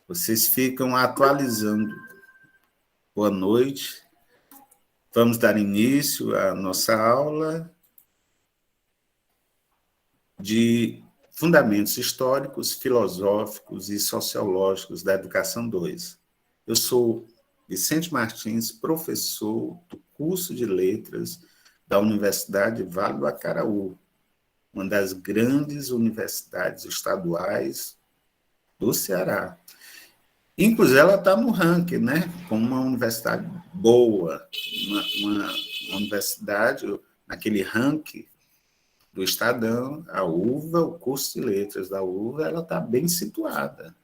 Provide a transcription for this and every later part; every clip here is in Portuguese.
Vocês ficam atualizando. Boa noite. Vamos dar início à nossa aula de Fundamentos Históricos, Filosóficos e Sociológicos da Educação 2. Eu sou Vicente Martins, professor do curso de Letras da Universidade Vale do Acaraú, uma das grandes universidades estaduais do Ceará. Inclusive, ela está no ranking, né? Como uma universidade boa, uma universidade, naquele ranking do Estadão, a UVA, o curso de letras da UVA, ela está bem situada.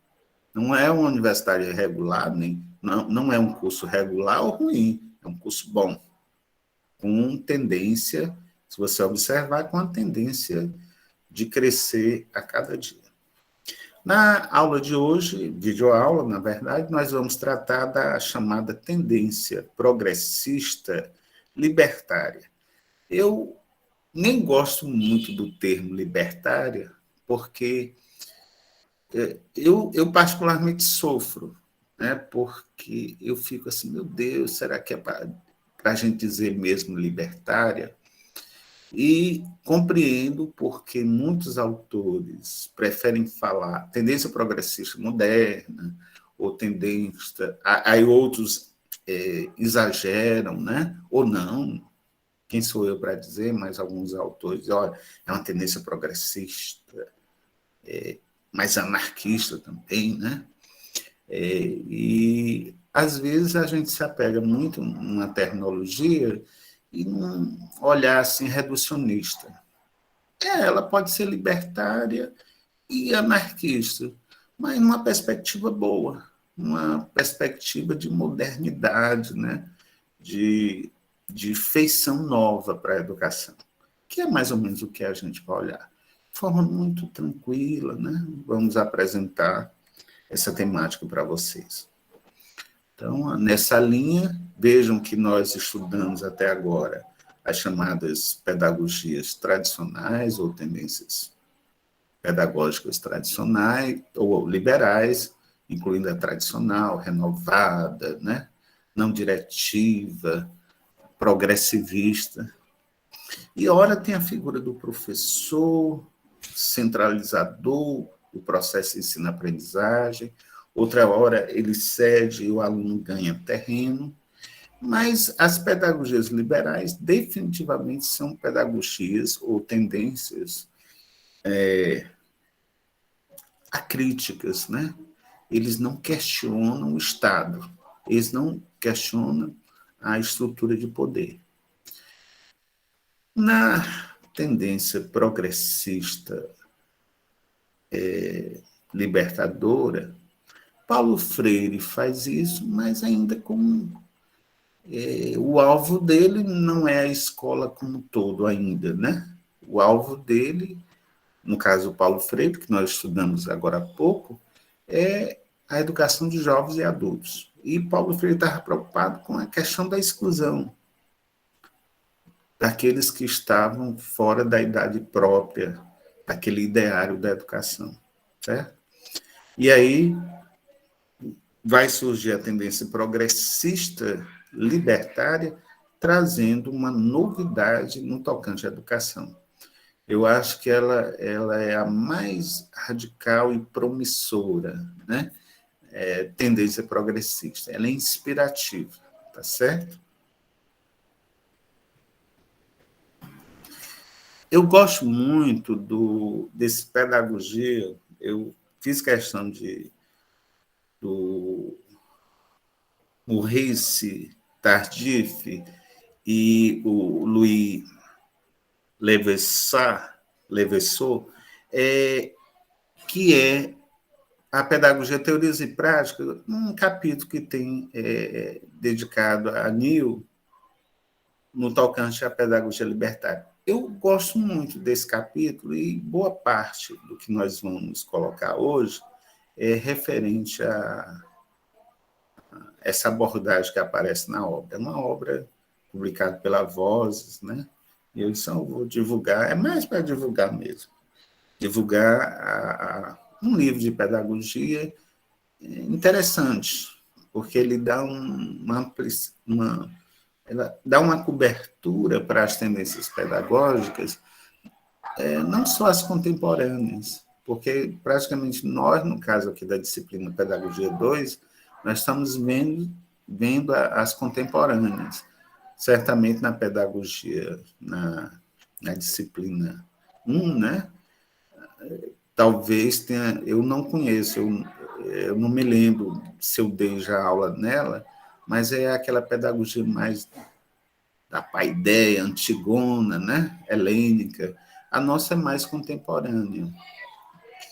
Não é uma universidade regular, não é um curso regular ou ruim, é um curso bom, com tendência, se você observar, com a tendência de crescer a cada dia. Na aula de hoje, videoaula, na verdade, nós vamos tratar da chamada tendência progressista libertária. Eu nem gosto muito do termo libertária, porque eu particularmente sofro, né? Porque eu fico assim, meu Deus, será que é para a gente dizer mesmo libertária? E compreendo porque muitos autores preferem falar tendência progressista moderna, ou tendência. Aí outros exageram, né? Ou não. Quem sou eu para dizer? Mas alguns autores, olha, é uma tendência progressista, mas anarquista também, né? E às vezes a gente se apega muito numa terminologia e num olhar assim reducionista. Ela pode ser libertária e anarquista, mas numa perspectiva boa, uma perspectiva de modernidade, né? de feição nova para a educação, que é mais ou menos o que a gente vai olhar. De forma muito tranquila, né? Vamos apresentar essa temática para vocês. Então, nessa linha, vejam que nós estudamos até agora as chamadas pedagogias tradicionais ou tendências pedagógicas tradicionais ou liberais, incluindo a tradicional, renovada, né? Não diretiva, progressivista. E, ora, tem a figura do professor centralizador do processo de ensino-aprendizagem, outra hora ele cede e o aluno ganha terreno, mas as pedagogias liberais definitivamente são pedagogias ou tendências acríticas, né? Eles não questionam o Estado, eles não questionam a estrutura de poder. Na tendência progressista libertadora, Paulo Freire faz isso, mas ainda com o alvo dele não é a escola como um todo ainda, né? O alvo dele, no caso do Paulo Freire, que nós estudamos agora há pouco, é a educação de jovens e adultos. E Paulo Freire estava preocupado com a questão da exclusão daqueles que estavam fora da idade própria, daquele ideário da educação, certo? E aí vai surgir a tendência progressista libertária, trazendo uma novidade no tocante à educação. Eu acho que ela é a mais radical e promissora, né? Tendência progressista. Ela é inspirativa, tá certo? Eu gosto muito desse pedagogia, eu fiz questão do Maurice Tardif e o Louis Levasseur, que é a pedagogia, teorias e práticas, um capítulo que tem dedicado a Neil no tocante à pedagogia libertária. Eu gosto muito desse capítulo e boa parte do que nós vamos colocar hoje é referente a essa abordagem que aparece na obra. É uma obra publicada pela Vozes, né? E eu só vou divulgar, é mais para divulgar mesmo. Divulgar um livro de pedagogia interessante, porque ele dá ela dá uma cobertura para as tendências pedagógicas, não só as contemporâneas, porque praticamente nós, no caso aqui da disciplina Pedagogia 2, nós estamos vendo as contemporâneas. Certamente na pedagogia, na disciplina 1, né? Talvez tenha, eu não conheço, eu não me lembro se eu dei já aula nela, mas é aquela pedagogia mais da paideia, antigona, né? Helênica. A nossa é mais contemporânea,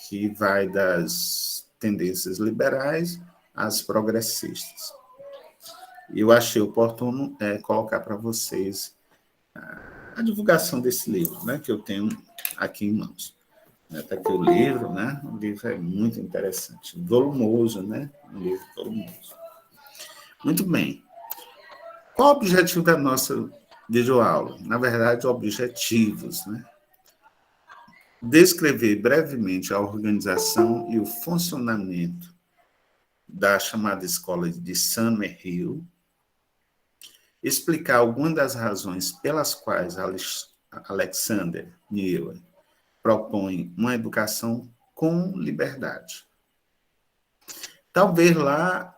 que vai das tendências liberais às progressistas. E eu achei oportuno colocar para vocês a divulgação desse livro, né, que eu tenho aqui em mãos. Está aqui o livro, né? O livro é muito interessante, volumoso, né? Um livro volumoso. Muito bem. Qual o objetivo da nossa videoaula? Na verdade, objetivos, né? Descrever brevemente a organização e o funcionamento da chamada escola de Summerhill, explicar algumas das razões pelas quais Alexander Neil propõe uma educação com liberdade. Talvez lá,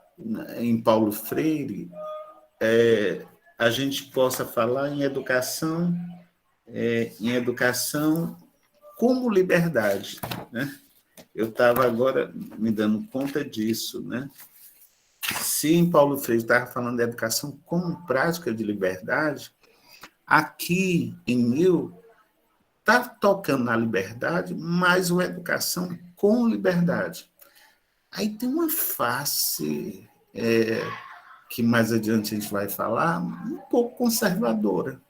em Paulo Freire, a gente possa falar em educação como liberdade, né? Eu estava agora me dando conta disso, né? Se em Paulo Freire estava falando de educação como prática de liberdade, aqui em Mill está tocando na liberdade, mas uma educação com liberdade. Aí tem uma face que mais adiante a gente vai falar, um pouco conservadora.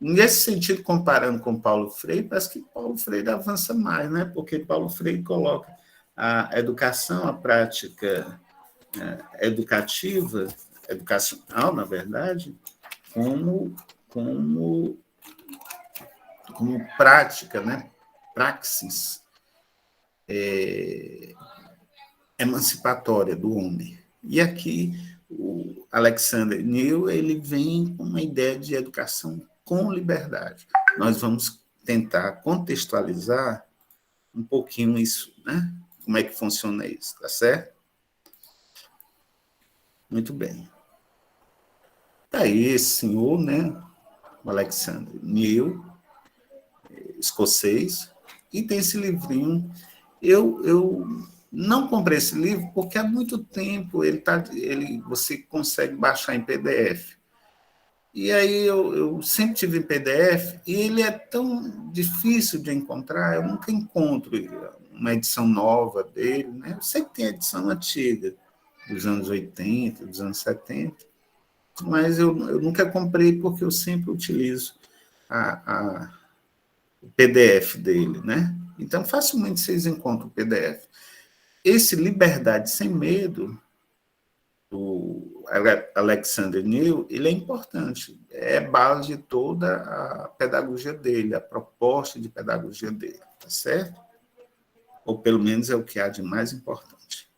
Nesse sentido, comparando com Paulo Freire, parece que Paulo Freire avança mais, né? Porque Paulo Freire coloca a educação, a prática educacional, na verdade, como prática, né? Praxis emancipatória do homem. E aqui o Alexander Neil ele vem com uma ideia de educação com liberdade. Nós vamos tentar contextualizar um pouquinho isso, né? Como é que funciona isso, tá certo? Muito bem. Tá aí esse senhor, né? O Alexander Neil, escocês, e tem esse livrinho. Eu não comprei esse livro porque há muito tempo você consegue baixar em PDF. E aí eu sempre tive em PDF e ele é tão difícil de encontrar, eu nunca encontro uma edição nova dele, né? Eu sei que tem edição antiga, dos anos 80, dos anos 70, mas eu nunca comprei porque eu sempre utilizo o PDF dele, né? Então, facilmente vocês encontram o PDF. Esse Liberdade Sem Medo, do Alexander Neil, ele é importante, é base de toda a pedagogia dele, a proposta de pedagogia dele, tá certo? Ou pelo menos é o que há de mais importante.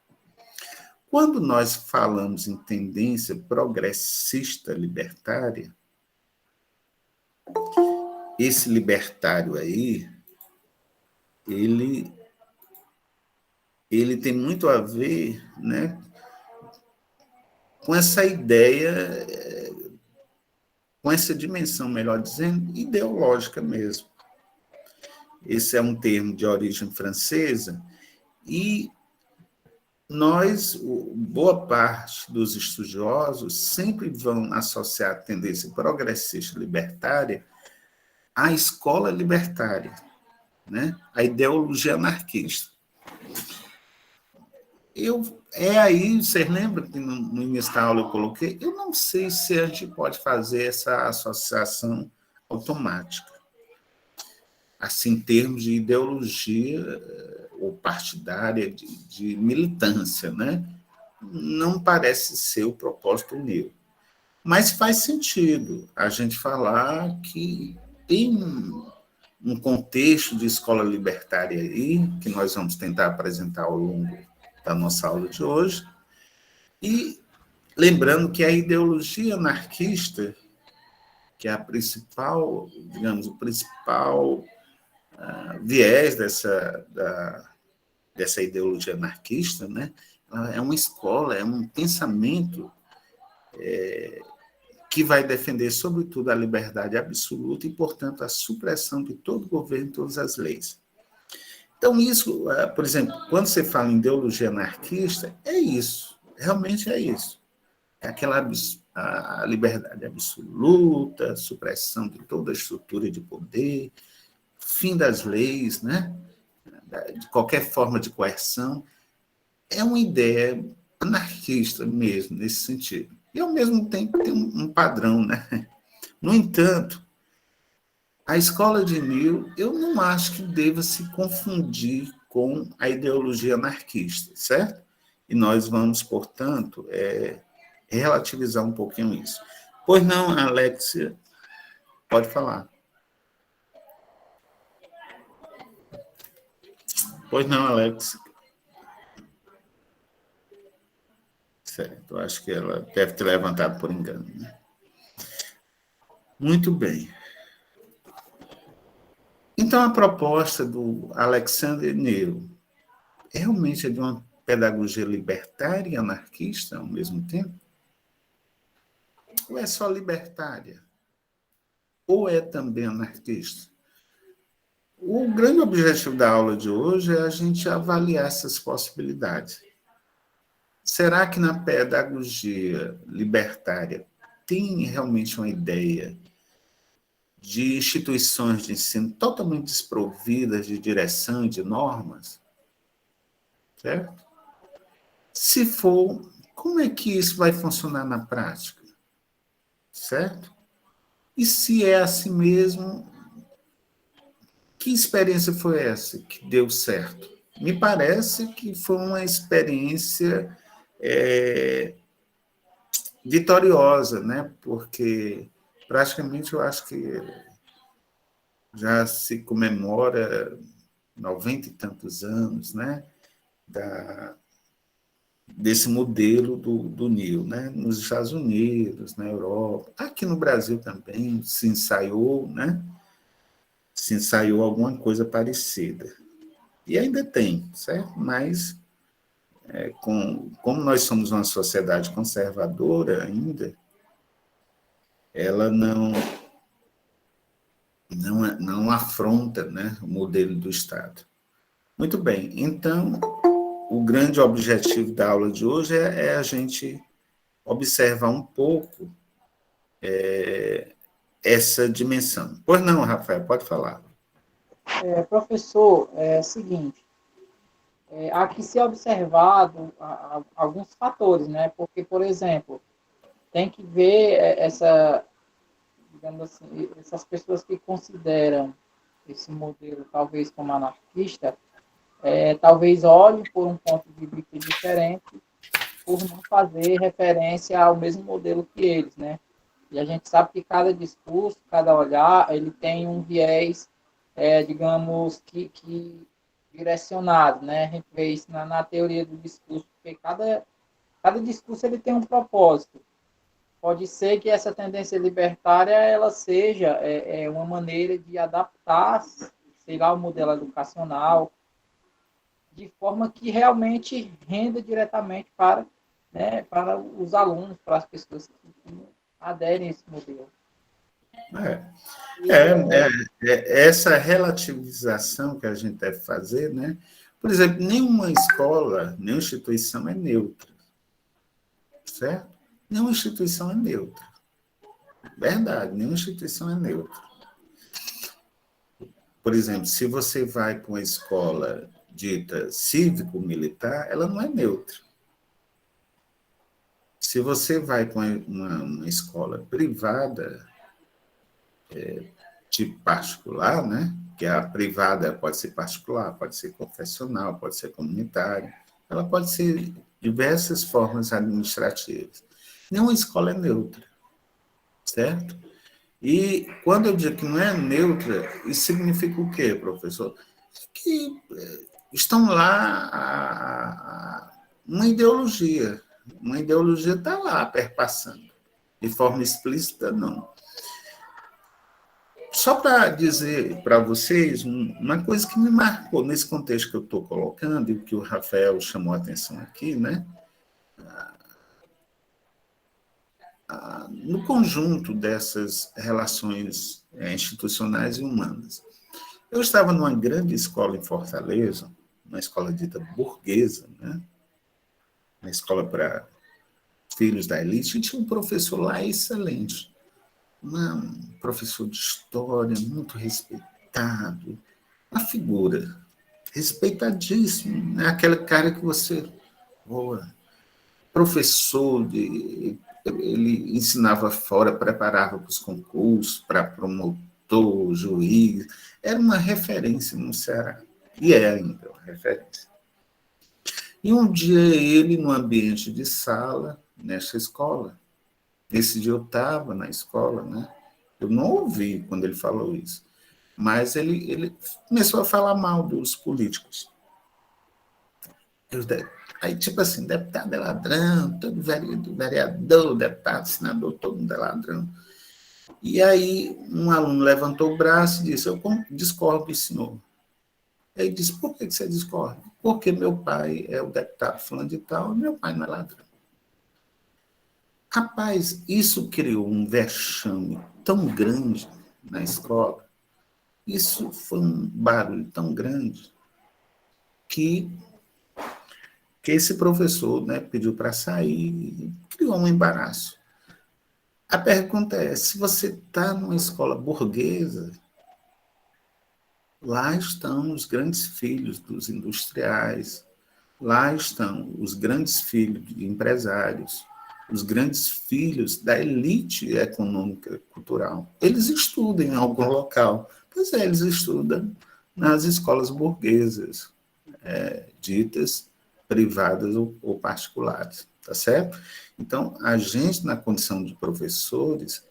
Quando nós falamos em tendência progressista libertária, esse libertário aí, ele tem muito a ver, né, com essa ideia, com essa dimensão, melhor dizendo, ideológica mesmo. Esse é um termo de origem francesa e boa parte dos estudiosos sempre vão associar a tendência progressista libertária à escola libertária, né? À ideologia anarquista. Aí, vocês lembram que no início da aula eu coloquei? Eu não sei se a gente pode fazer essa associação automática, assim, em termos de ideologia ou partidária, de militância, né? Não parece ser o propósito meu. Mas faz sentido a gente falar que tem um contexto de escola libertária aí, que nós vamos tentar apresentar ao longo da nossa aula de hoje. E lembrando que a ideologia anarquista, que é a principal, digamos, o principal viés dessa ideologia anarquista, né? É uma escola, é um pensamento que vai defender, sobretudo, a liberdade absoluta e, portanto, a supressão de todo governo e todas as leis. Então, isso, por exemplo, quando você fala em ideologia anarquista, é isso, realmente é isso. É aquela a liberdade absoluta, supressão de toda a estrutura de poder, fim das leis, né? De qualquer forma de coerção. É uma ideia anarquista mesmo, nesse sentido. E, ao mesmo tempo, tem um padrão, né? No entanto, a escola de Mill, eu não acho que deva se confundir com a ideologia anarquista, certo? E nós vamos, portanto, relativizar um pouquinho isso. Pois não, Alexia, pode falar. Pois não, Alex. Certo, acho que ela deve ter levantado por engano. Né? Muito bem. Então, a proposta do Alexander Nero realmente é de uma pedagogia libertária e anarquista ao mesmo tempo? Ou é só libertária? Ou é também anarquista? O grande objetivo da aula de hoje é a gente avaliar essas possibilidades. Será que na pedagogia libertária tem realmente uma ideia de instituições de ensino totalmente desprovidas de direção e de normas? Certo? Se for, como é que isso vai funcionar na prática? Certo? E se é assim mesmo, que experiência foi essa que deu certo? Me parece que foi uma experiência vitoriosa, né? Porque praticamente eu acho que já se comemora 90 e tantos anos, né? Desse modelo do NIL, né? Nos Estados Unidos, na Europa, aqui no Brasil também se ensaiou, né? Se ensaiou alguma coisa parecida. E ainda tem, certo? Mas, como nós somos uma sociedade conservadora ainda, ela não afronta, né, o modelo do Estado. Muito bem, então, o grande objetivo da aula de hoje é a gente observar um pouco essa dimensão. Pois não, Rafael, pode falar. Professor, é o seguinte, há que ser observado alguns fatores, né? Porque, por exemplo, tem que ver digamos assim, essas pessoas que consideram esse modelo talvez como anarquista, talvez olhem por um ponto de vista diferente, por não fazer referência ao mesmo modelo que eles, né? E a gente sabe que cada discurso, cada olhar, ele tem um viés, digamos, que direcionado, né? A gente vê isso na teoria do discurso, porque cada discurso ele tem um propósito. Pode ser que essa tendência libertária ela seja uma maneira de adaptar, sei lá, o modelo educacional, de forma que realmente renda diretamente né, para os alunos, para as pessoas que aderem a esse modelo. Essa relativização que a gente deve fazer, né? Por exemplo, nenhuma escola, nenhuma instituição é neutra, certo? Nenhuma instituição é neutra. Verdade, nenhuma instituição é neutra. Por exemplo, se você vai para uma escola dita cívico-militar, ela não é neutra. Se você vai para uma escola privada, tipo particular, né? Que a privada pode ser particular, pode ser confessional, pode ser comunitária, ela pode ser diversas formas administrativas. Nenhuma escola é neutra, certo? E quando eu digo que não é neutra, isso significa o quê, professor? Que estão lá uma ideologia. Uma ideologia está lá perpassando. De forma explícita, não. Só para dizer para vocês uma coisa que me marcou nesse contexto que eu estou colocando, e que o Rafael chamou a atenção aqui, né? No conjunto dessas relações institucionais e humanas. Eu estava numa grande escola em Fortaleza, uma escola dita burguesa, né? Uma escola para filhos da elite, e tinha um professor lá excelente, um professor de história muito respeitado, uma figura respeitadíssimo, né? Aquele cara que você, boa, professor ele ensinava fora, preparava para os concursos, para promotor, juiz, era uma referência no Ceará, e é ainda uma referência. E um dia ele, no ambiente de sala, nessa escola, esse dia eu estava na escola, né? Eu não ouvi quando ele falou isso, mas ele começou a falar mal dos políticos. Aí, tipo assim, deputado é ladrão, todo vereador, deputado, senador, todo mundo é ladrão. E aí um aluno levantou o braço e disse, eu discordo do senhor. Ele disse, por que você discorda? Porque meu pai é o deputado fulano de tal, e meu pai não é ladrão. Rapaz, isso criou um vexame tão grande na escola, isso foi um barulho tão grande que esse professor, né, pediu para sair, criou um embaraço. A pergunta é, se você está numa escola burguesa, lá estão os grandes filhos dos industriais, lá estão os grandes filhos de empresários, os grandes filhos da elite econômica cultural. Eles estudam em algum local. Pois é, eles estudam nas escolas burguesas, ditas privadas ou particulares, tá certo? Então, a gente, na condição de professores,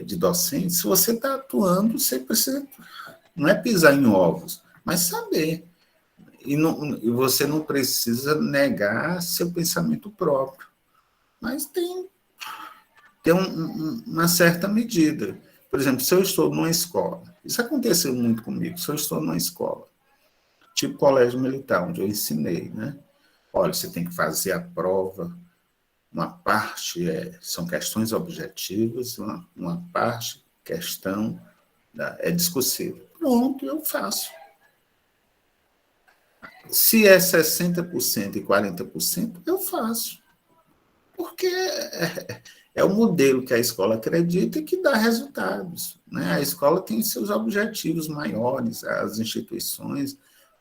de docentes, se você está atuando, você precisa, não é pisar em ovos, mas saber. E você não precisa negar seu pensamento próprio, mas tem uma certa medida. Por exemplo, se eu estou numa escola, isso aconteceu muito comigo, se eu estou numa escola, tipo colégio militar, onde eu ensinei, né? Olha, você tem que fazer a prova, uma parte são questões objetivas, uma parte, questão, é discursiva. Pronto, eu faço. Se é 60% e 40%, eu faço. Porque é o modelo que a escola acredita e que dá resultados. Né? A escola tem seus objetivos maiores, as instituições,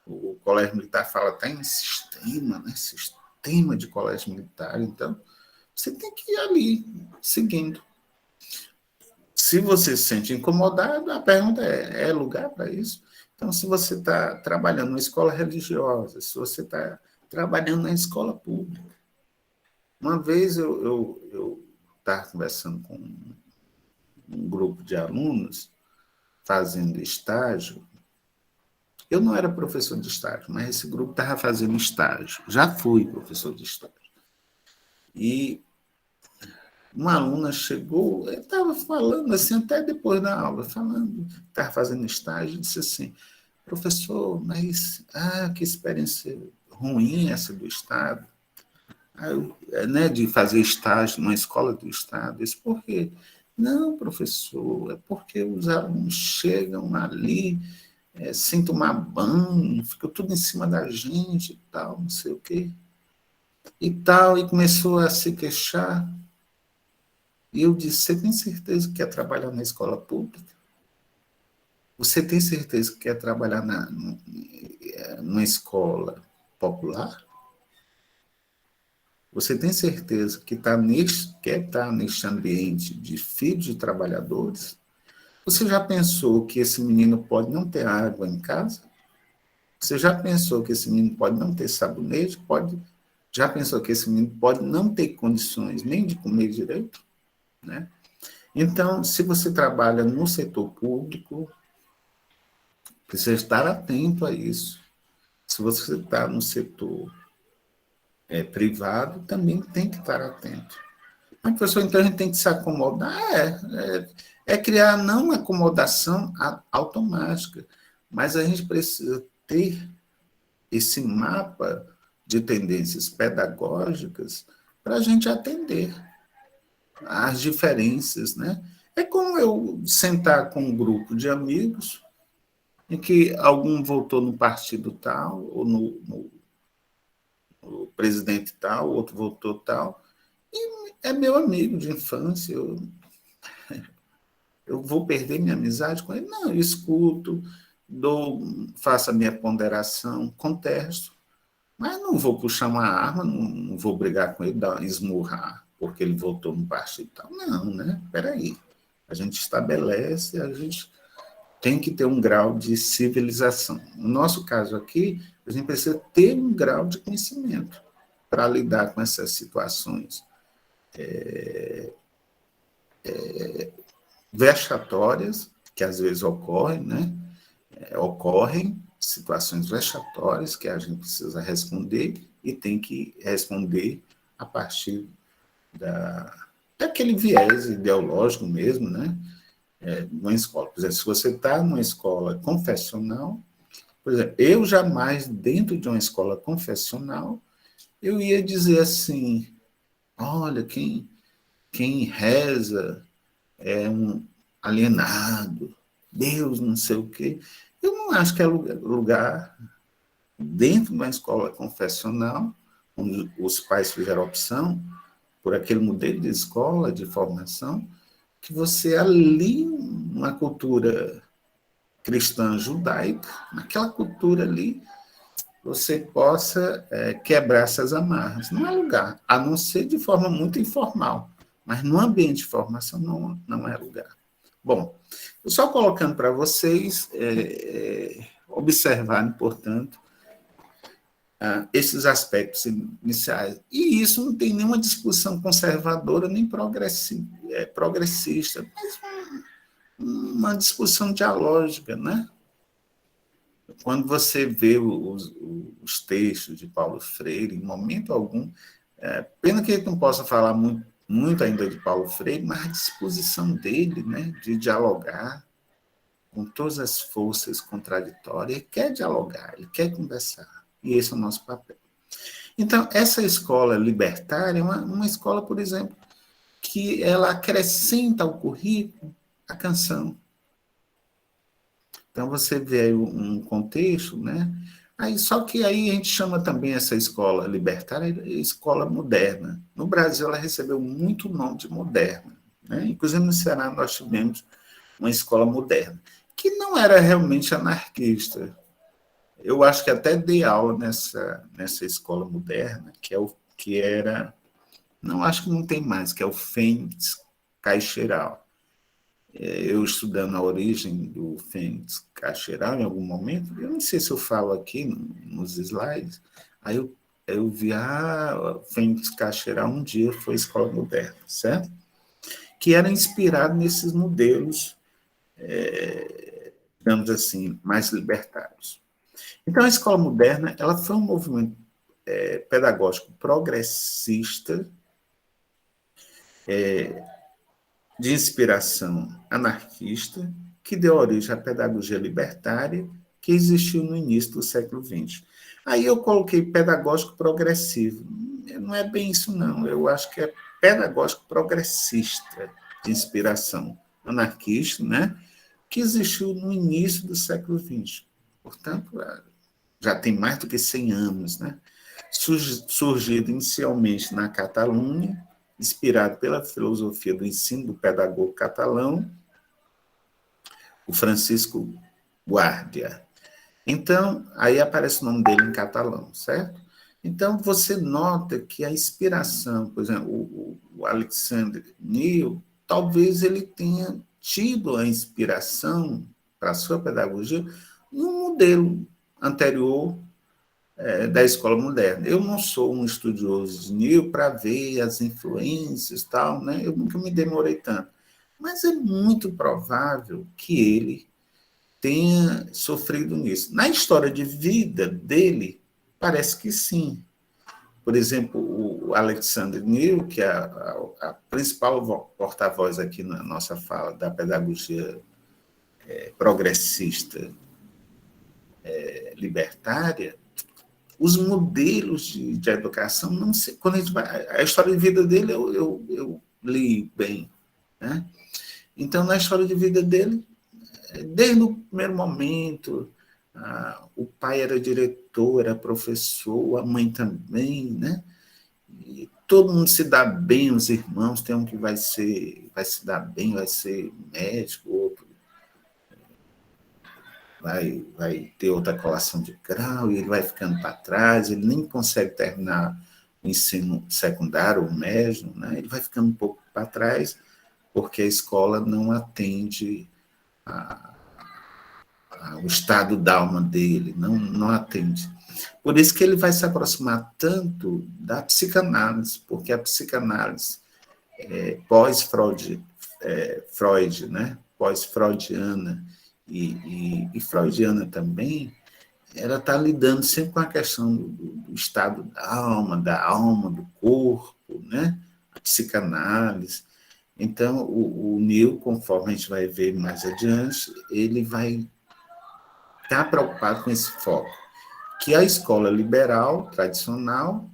o colégio militar fala até em sistema, né? Sistema de colégio militar, então você tem que ir ali, seguindo. Se você se sente incomodado, a pergunta é lugar para isso? Então, se você está trabalhando na escola religiosa, se você está trabalhando na escola pública. Uma vez eu estava conversando com um grupo de alunos fazendo estágio. Eu não era professor de estágio, mas esse grupo estava fazendo estágio. Já fui professor de estágio. E uma aluna chegou, estava falando assim, até depois da aula, falando, estava fazendo estágio, disse assim, professor, mas que experiência ruim essa do Estado, né, de fazer estágio numa escola do Estado. Isso por quê? Não, professor, é porque os alunos chegam ali sem tomar banho, fica tudo em cima da gente e tal, não sei o quê. E tal, e começou a se queixar. E eu disse, você tem certeza que quer trabalhar na escola pública? Você tem certeza que quer trabalhar numa escola popular? Você tem certeza que quer estar neste ambiente de filhos de trabalhadores? Você já pensou que esse menino pode não ter água em casa? Você já pensou que esse menino pode não ter sabonete? Já pensou que esse menino pode não ter condições nem de comer direito? Né? Então, se você trabalha no setor público, precisa estar atento a isso. Se você está no setor privado também tem que estar atento. Mas, professor, então a gente tem que se acomodar? É criar não uma acomodação automática, mas a gente precisa ter esse mapa de tendências pedagógicas para a gente atender às diferenças, né? É como eu sentar com um grupo de amigos em que algum votou no partido tal, ou no presidente tal, outro votou tal, e é meu amigo de infância, eu vou perder minha amizade com ele? Não, eu escuto, faço a minha ponderação, contesto, mas não vou puxar uma arma, não vou brigar com ele, esmurrar, porque ele votou no partido tal. Não, né? Peraí. A gente estabelece, a gente tem que ter um grau de civilização. No nosso caso aqui, a gente precisa ter um grau de conhecimento para lidar com essas situações vexatórias, que às vezes ocorrem, né? Ocorrem situações vexatórias que a gente precisa responder e tem que responder a partir daquele viés ideológico mesmo, né? Numa escola. Por exemplo, se você está numa escola confessional, por exemplo, eu jamais, dentro de uma escola confessional, eu ia dizer assim, olha, quem reza é um alienado, Deus não sei o quê. Eu não acho que é lugar dentro de uma escola confessional, onde os pais fizeram opção por aquele modelo de escola, de formação, que você alie uma cultura cristã judaica, naquela cultura ali, você possa quebrar essas amarras. Não é lugar, a não ser de forma muito informal, mas no ambiente de formação não é lugar. Bom, só colocando para vocês observarem, portanto, esses aspectos iniciais. E isso não tem nenhuma discussão conservadora nem progressista, mas uma discussão dialógica, né? Quando você vê os textos de Paulo Freire, em momento algum, pena que ele não possa falar muito ainda de Paulo Freire, mas a disposição dele, né, de dialogar com todas as forças contraditórias, ele quer dialogar, ele quer conversar, e esse é o nosso papel. Então, essa escola libertária é uma escola, por exemplo, que ela acrescenta ao currículo a canção. Então, você vê aí um contexto, né? Só que aí a gente chama também essa escola libertária de escola moderna. No Brasil, ela recebeu muito nome de moderna, né? Inclusive, no Ceará, nós tivemos uma escola moderna, que não era realmente anarquista. Eu acho que até dei aula nessa escola moderna, que era... Não, acho que não tem mais, que é o Fênix Caixeiral. Eu estudando a origem do Fênix Caixeiral em algum momento, eu não sei se eu falo aqui nos slides, aí eu vi, o Fênix Caixeiral um dia foi escola moderna, certo? Que era inspirado nesses modelos, digamos assim, mais libertários. Então, a escola moderna ela foi um movimento pedagógico progressista, de inspiração anarquista, que deu origem à pedagogia libertária, que existiu no início do século XX. Aí eu coloquei pedagógico progressivo. Não é bem isso, não. Eu acho que é pedagógico progressista, de inspiração anarquista, né? Que existiu no início do século XX. Portanto, já tem mais do que 100 anos, né? Surgido inicialmente na Catalunha, inspirado pela filosofia do ensino do pedagogo catalão, o Francisco Guardia. Então, aí aparece o nome dele em catalão, certo? Então, você nota que a inspiração, por exemplo, o Alexander Neil, talvez ele tenha tido a inspiração para a sua pedagogia num modelo anterior da escola moderna. Eu não sou um estudioso de Neil para ver as influências e tal, né? Eu nunca me demorei tanto. Mas é muito provável que ele tenha sofrido nisso. Na história de vida dele, parece que sim. Por exemplo, o Alexander Neal, que é a principal porta-voz aqui na nossa fala da pedagogia progressista libertária, os modelos de educação, não sei, quando a história de vida dele eu li bem, né? Então, na história de vida dele, desde o primeiro momento, o pai era diretor, era professor, a mãe também, né? E todo mundo se dá bem, os irmãos, tem um que vai se dar bem, vai ser médico, outro vai ter outra colação de grau, e ele vai ficando para trás, ele nem consegue terminar o ensino secundário, o médio, né? Ele vai ficando um pouco para trás, porque a escola não atende o estado da alma dele, não atende. Por isso que ele vai se aproximar tanto da psicanálise, porque a psicanálise pós-Freud, Freud, né? Pós-freudiana e freudiana também, ela está lidando sempre com a questão do estado da alma, do corpo, né? A psicanálise. Então, o Neil, conforme a gente vai ver mais adiante, ele vai estar preocupado com esse foco, que a escola liberal, tradicional,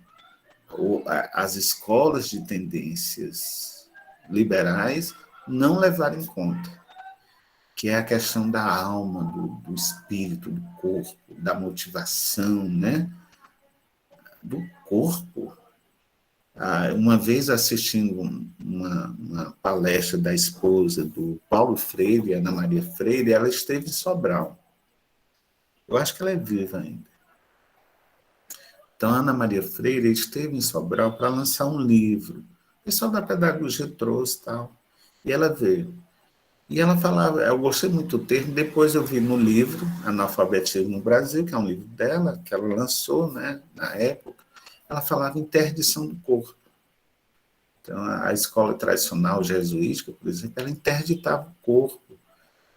ou as escolas de tendências liberais não levaram em conta, que é a questão da alma, do espírito, do corpo, da motivação, né? Do corpo. Uma vez assistindo uma palestra da esposa do Paulo Freire, Ana Maria Freire, ela esteve em Sobral. Eu acho que ela é viva ainda. Então, a Ana Maria Freire esteve em Sobral para lançar um livro. O pessoal da pedagogia trouxe e tal. E ela veio. E ela falava, eu gostei muito do termo, depois eu vi no livro, Analfabetismo no Brasil, que é um livro dela, que ela lançou, né, na época, ela falava interdição do corpo. Então, a escola tradicional jesuítica, por exemplo, ela interditava o corpo,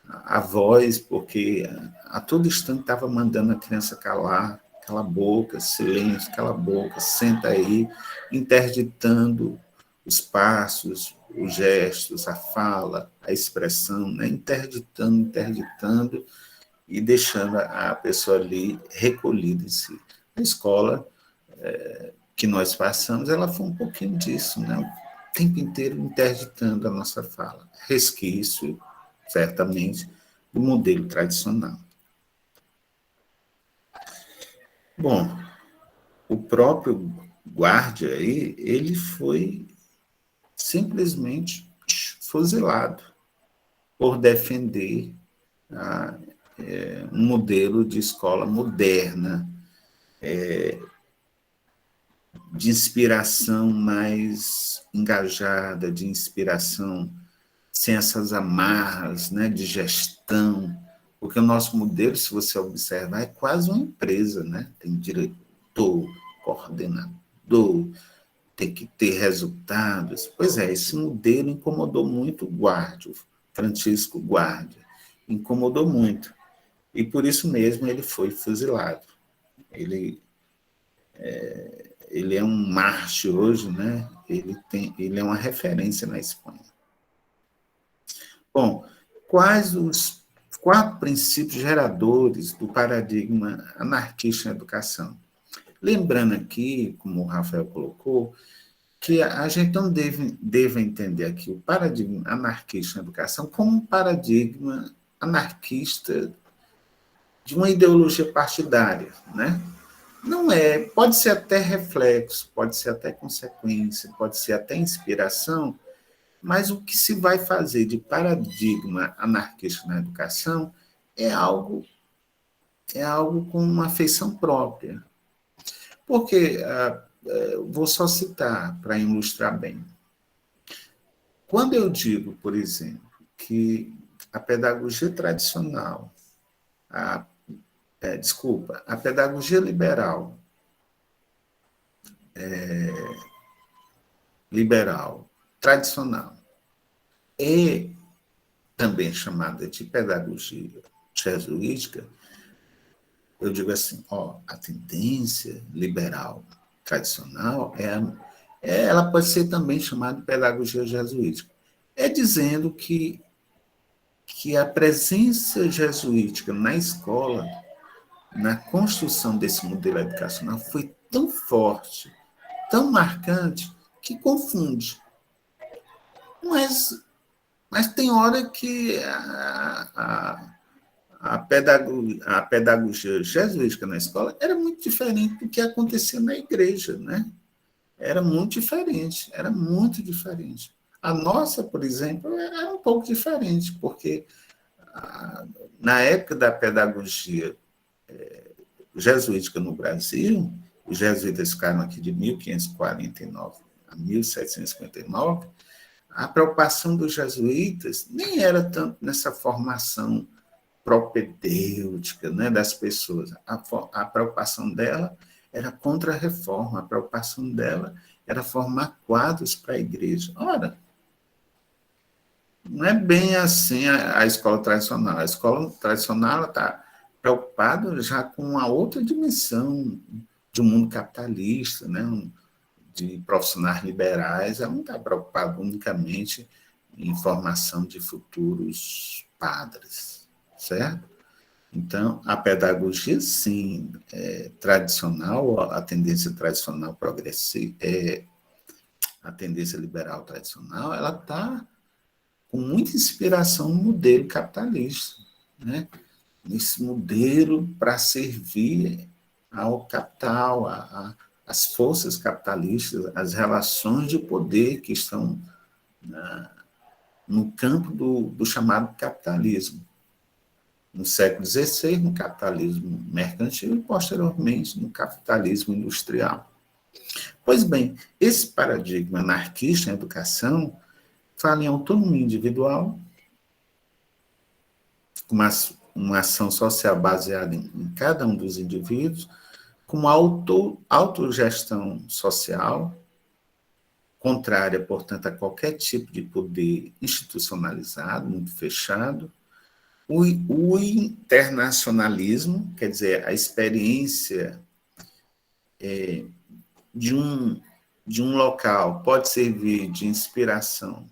a voz, porque a todo instante estava mandando a criança calar, cala a boca, silêncio, cala a boca, senta aí, interditando os passos, os gestos, a fala, a expressão, né? Interditando e deixando a pessoa ali recolhida em si. A escola que nós passamos, ela foi um pouquinho disso, né? O tempo inteiro interditando a nossa fala. Resquício, certamente, do modelo tradicional. Bom, o próprio guarda aí, ele foi simplesmente fuzilado por defender um modelo de escola moderna, de inspiração mais engajada, de inspiração sem essas amarras, né, de gestão, porque o nosso modelo, se você observar, é quase uma empresa, né? Tem diretor, coordenador, tem que ter resultados. Pois é, esse modelo incomodou muito o Guardia, Francisco Guardia, incomodou muito. E por isso mesmo ele foi fuzilado. Ele é um mártir hoje, né? Ele é uma referência na Espanha. Bom, quais os 4 princípios geradores do paradigma anarquista na educação? Lembrando aqui, como o Rafael colocou, que a gente não deve entender aqui o paradigma anarquista na educação como um paradigma anarquista de uma ideologia partidária, né? Não é, pode ser até reflexo, pode ser até consequência, pode ser até inspiração, mas o que se vai fazer de paradigma anarquista na educação é algo com uma feição própria. Porque, vou só citar para ilustrar bem. Quando eu digo, por exemplo, que a pedagogia tradicional, a pedagogia liberal, tradicional, é também chamada de pedagogia jesuítica, eu digo assim, a tendência liberal tradicional ela pode ser também chamada de pedagogia jesuítica. É dizendo que a presença jesuítica na escola, na construção desse modelo educacional, foi tão forte, tão marcante, que confunde. Mas tem hora que a pedagogia jesuítica na escola era muito diferente do que acontecia na igreja, né? Era muito diferente, era muito diferente. A nossa, por exemplo, era um pouco diferente, porque na época da pedagogia jesuítica no Brasil, os jesuítas ficaram aqui de 1549 a 1759, a preocupação dos jesuítas nem era tanto nessa formação propedêutica, né, das pessoas. A preocupação dela era contra a reforma, a preocupação dela era formar quadros para a igreja. Ora, não é bem assim a escola tradicional. A escola tradicional está preocupada já com uma outra dimensão de um mundo capitalista, né, de profissionais liberais. Ela não está preocupada unicamente em formação de futuros padres, certo? Então, a pedagogia, sim, tradicional, a tendência tradicional progressiva, a tendência liberal tradicional, ela está com muita inspiração no modelo capitalista, né? Nesse modelo para servir ao capital, às forças capitalistas, às relações de poder que estão no campo do chamado capitalismo. No século XVI, no capitalismo mercantil e, posteriormente, no capitalismo industrial. Pois bem, esse paradigma anarquista em educação fala em autonomia individual, uma ação social baseada em cada um dos indivíduos, com uma autogestão social, contrária, portanto, a qualquer tipo de poder institucionalizado, muito fechado. O internacionalismo, quer dizer, a experiência de um local pode servir de inspiração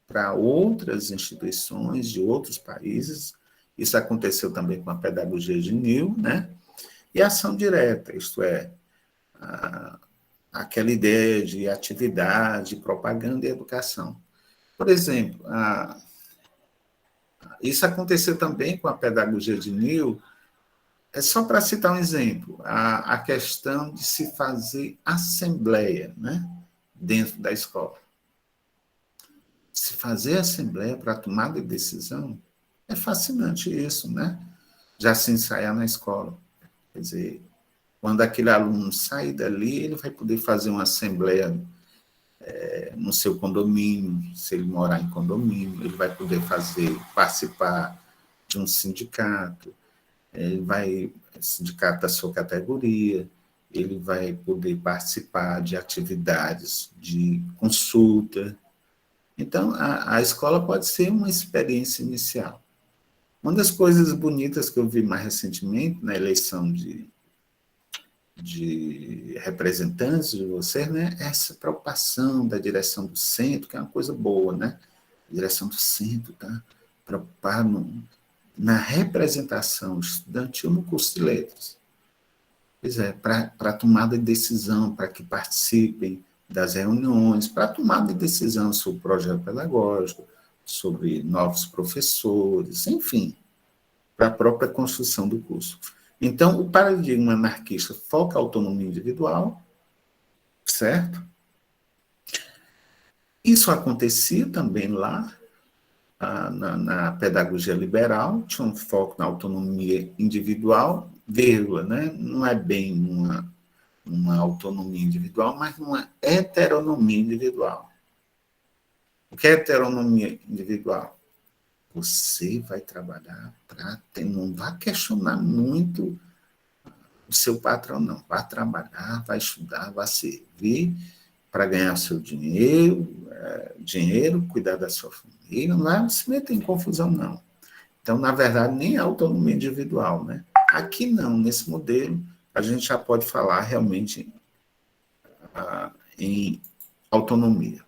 para outras instituições de outros países. Isso aconteceu também com a pedagogia de New, né? E a ação direta, isto é, aquela ideia de atividade, propaganda e educação. Por exemplo, isso aconteceu também com a pedagogia de New. É só para citar um exemplo, a questão de se fazer assembleia, né, dentro da escola. Se fazer assembleia para tomada de decisão, é fascinante isso, né? Já se ensaiar na escola. Quer dizer, quando aquele aluno sair dali, ele vai poder fazer uma assembleia no seu condomínio, se ele morar em condomínio, ele vai poder participar de um sindicato, ele vai, sindicato da sua categoria, ele vai poder participar de atividades de consulta. Então, a escola pode ser uma experiência inicial. Uma das coisas bonitas que eu vi mais recentemente na eleição de representantes de vocês, né, é essa preocupação da direção do centro, que é uma coisa boa, né? A direção do centro está preocupada na representação estudantil no curso de letras. Pois é, para tomada de decisão, para que participem das reuniões, para tomada de decisão sobre o projeto pedagógico, sobre novos professores, enfim, para a própria construção do curso. Então, o paradigma anarquista foca a autonomia individual, certo? Isso acontecia também lá, na pedagogia liberal, tinha um foco na autonomia individual, vírgula, né? Não é bem uma autonomia individual, mas uma heteronomia individual. O que é heteronomia individual? Você vai trabalhar para ter, não vai questionar muito o seu patrão, não. Vai trabalhar, vai estudar, vai servir para ganhar seu dinheiro, cuidar da sua família, não vai se meter em confusão, não. Então, na verdade, nem a autonomia individual, né? Aqui não, nesse modelo, a gente já pode falar realmente em autonomia.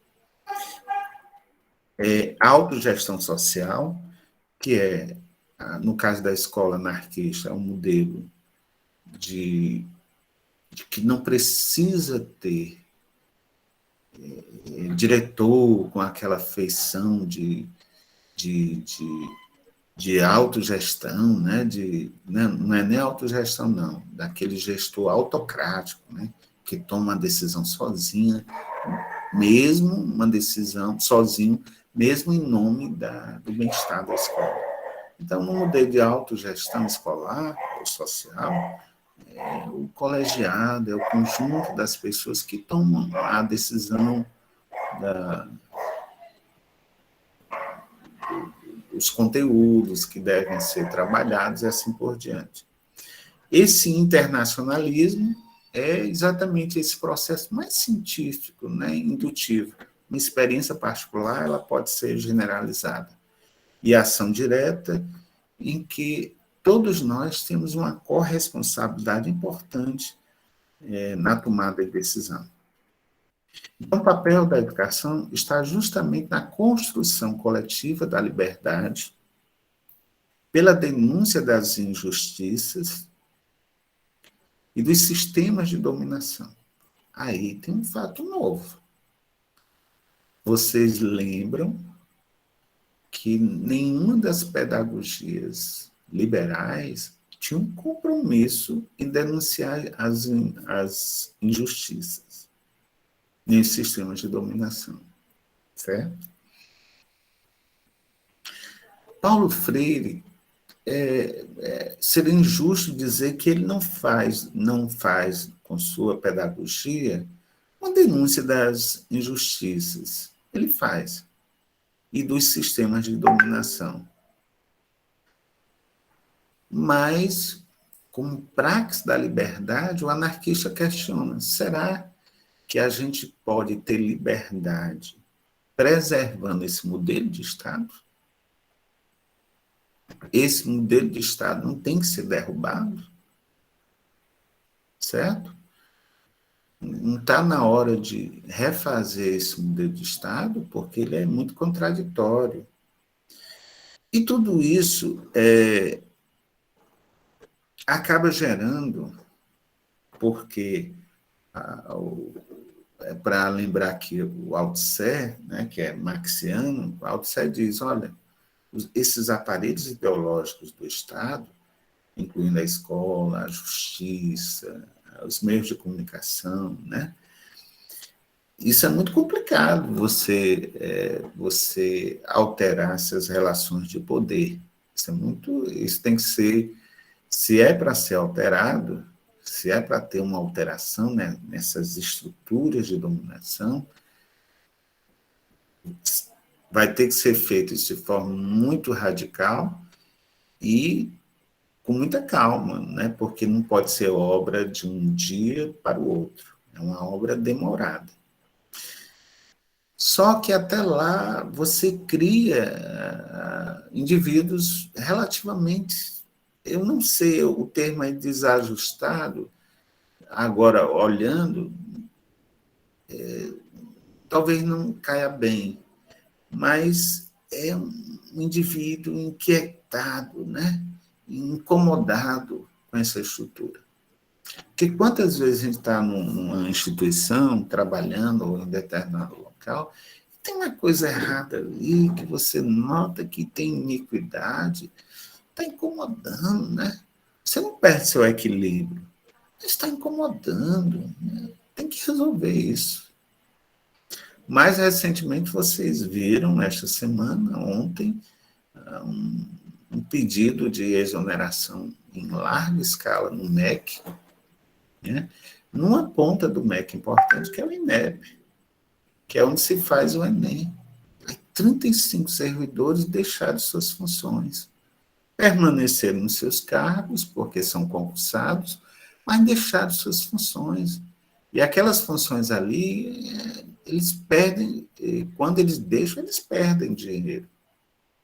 A autogestão social, que é, no caso da escola anarquista, um modelo de que não precisa ter diretor com aquela feição de, de, de autogestão, né? Não é nem autogestão, não, daquele gestor autocrático, né? Que toma a decisão sozinha, mesmo uma decisão sozinho, mesmo em nome do bem-estar da escola. Então, no modelo de autogestão escolar ou social, o colegiado é o conjunto das pessoas que tomam a decisão dos conteúdos que devem ser trabalhados e assim por diante. Esse internacionalismo é exatamente esse processo mais científico, né, indutivo. Uma experiência particular, ela pode ser generalizada. E a ação direta, em que todos nós temos uma corresponsabilidade importante na tomada de decisão. Então, o papel da educação está justamente na construção coletiva da liberdade, pela denúncia das injustiças e dos sistemas de dominação. Aí tem um fato novo. Vocês lembram que nenhuma das pedagogias liberais tinha um compromisso em denunciar as injustiças nos sistemas de dominação, certo? Paulo Freire, seria injusto dizer que ele não faz com sua pedagogia uma denúncia das injustiças. Ele faz. E dos sistemas de dominação. Mas, como praxe da liberdade, o anarquista questiona: será que a gente pode ter liberdade preservando esse modelo de Estado? Esse modelo de Estado não tem que ser derrubado? Certo? Não está na hora de refazer esse modelo de Estado, porque ele é muito contraditório. E tudo isso acaba gerando, porque, para lembrar aqui o Althusser, né, que é marxiano, o Althusser diz, olha, esses aparelhos ideológicos do Estado, incluindo a escola, a justiça, os meios de comunicação, né, isso é muito complicado, você alterar essas relações de poder. Isso tem que ser, se é para ser alterado, se é para ter uma alteração, né, nessas estruturas de dominação, vai ter que ser feito de forma muito radical e com muita calma, né, porque não pode ser obra de um dia para o outro. É uma obra demorada. Só que até lá você cria indivíduos relativamente, eu não sei o termo é desajustado, agora olhando, talvez não caia bem, mas é um indivíduo inquietado, né? Incomodado com essa estrutura. Porque quantas vezes a gente está numa instituição, trabalhando ou em determinado local, tem uma coisa errada ali, que você nota que tem iniquidade, está incomodando, né? Você não perde seu equilíbrio, está incomodando, né? Tem que resolver isso. Mais recentemente, vocês viram, esta semana, ontem, um pedido de exoneração em larga escala no MEC, né? Numa ponta do MEC importante, que é o INEP, que é onde se faz o Enem. 35 servidores deixaram suas funções. Permaneceram nos seus cargos, porque são concursados, mas deixaram suas funções. E aquelas funções ali, eles perdem, quando eles deixam, eles perdem dinheiro.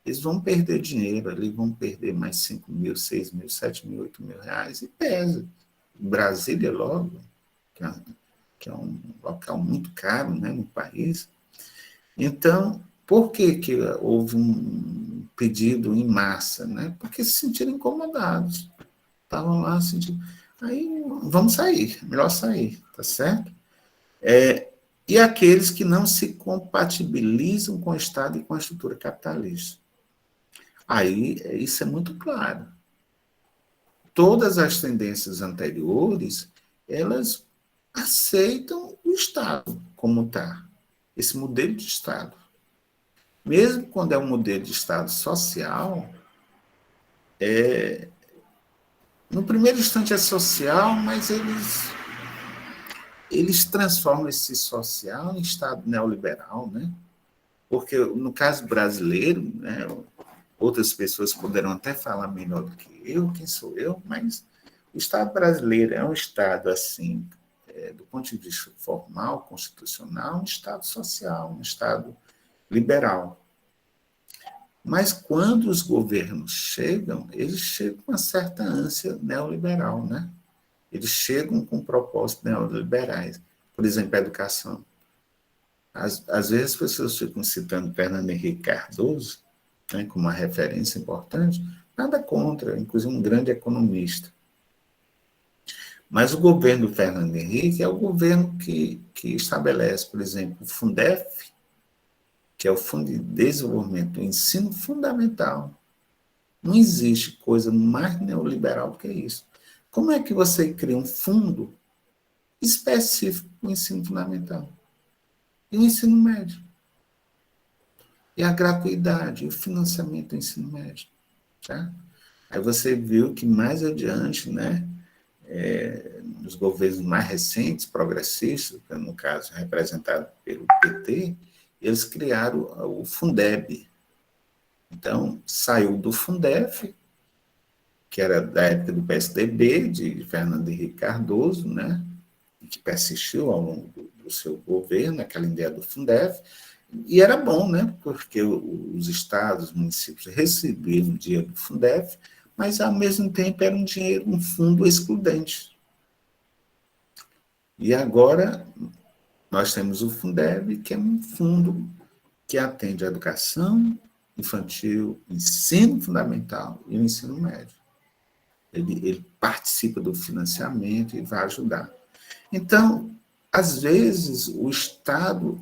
Eles vão perder dinheiro ali, vão perder mais 5 mil, 6 mil, 7 mil, 8 mil reais, e pesa. Brasília, logo, que é um local muito caro, né, no país. Então, por que houve um pedido em massa? Né? Porque se sentiram incomodados. Estavam lá sentindo. Aí, vamos sair, melhor sair, tá certo? E aqueles que não se compatibilizam com o Estado e com a estrutura capitalista. Aí, isso é muito claro. Todas as tendências anteriores, elas aceitam o Estado como está, esse modelo de Estado. Mesmo quando é um modelo de Estado social, no primeiro instante é social, mas eles transformam esse social em Estado neoliberal, né? Porque, no caso brasileiro, né, outras pessoas poderão até falar melhor do que eu, quem sou eu, mas o Estado brasileiro é um Estado, assim, do ponto de vista formal, constitucional, um Estado social, um Estado liberal. Mas quando os governos chegam, eles chegam com uma certa ânsia neoliberal, né? Eles chegam com propósitos neoliberais. Por exemplo, a educação. Às vezes as pessoas ficam citando Fernando Henrique Cardoso, né, como uma referência importante, nada contra, inclusive um grande economista. Mas o governo do Fernando Henrique é o governo que estabelece, por exemplo, o Fundef, que é o Fundo de Desenvolvimento do Ensino Fundamental. Não existe coisa mais neoliberal do que isso. Como é que você cria um fundo específico para o ensino fundamental? E o ensino médio? E a gratuidade, e o financiamento do ensino médio? Tá? Aí você viu que mais adiante, né, nos governos mais recentes, progressistas, no caso representado pelo PT, eles criaram o Fundeb. Então, saiu do Fundef, que era da época do PSDB, de Fernando Henrique Cardoso, né, que persistiu ao longo do seu governo, aquela ideia do Fundef, e era bom, né, porque os estados, os municípios recebiam dinheiro do Fundef, mas, ao mesmo tempo, era um fundo excludente. E agora nós temos o Fundeb, que é um fundo que atende a educação infantil, ensino fundamental e o ensino médio. Ele participa do financiamento e vai ajudar. Então, às vezes, o Estado,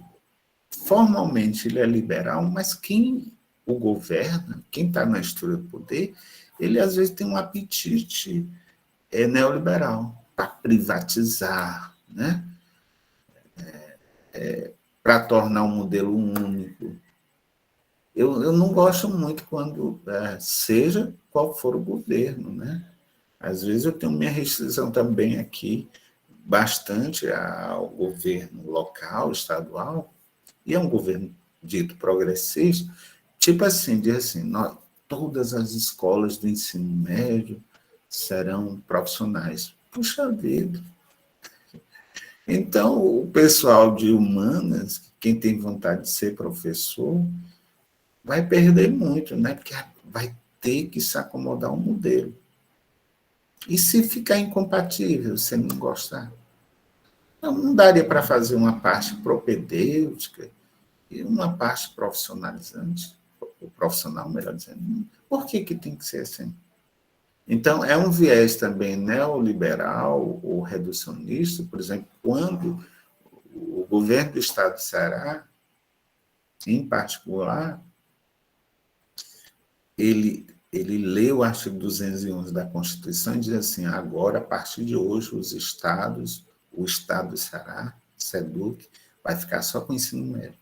formalmente, ele é liberal, mas quem o governa, quem está na estrutura do poder, ele, às vezes, tem um apetite neoliberal para privatizar, né? Para tornar um modelo único. Eu não gosto muito quando, seja qual for o governo, né? Às vezes eu tenho minha restrição também aqui, bastante ao governo local, estadual, e é um governo dito progressista, tipo assim, diz assim, todas as escolas do ensino médio serão profissionais. Puxa vida! Então, o pessoal de humanas, quem tem vontade de ser professor, vai perder muito, né? Porque vai ter que se acomodar ao modelo. E se ficar incompatível, se não gostar? Não daria para fazer uma parte propedêutica e uma parte profissionalizante, ou profissional, melhor dizendo. Por que tem que ser assim? Então, é um viés também neoliberal ou reducionista, por exemplo, quando o governo do Estado do Ceará, em particular, ele lê o artigo 211 da Constituição e diz assim, agora, a partir de hoje, os estados, o Estado do Ceará, SEDUC, vai ficar só com o ensino médio.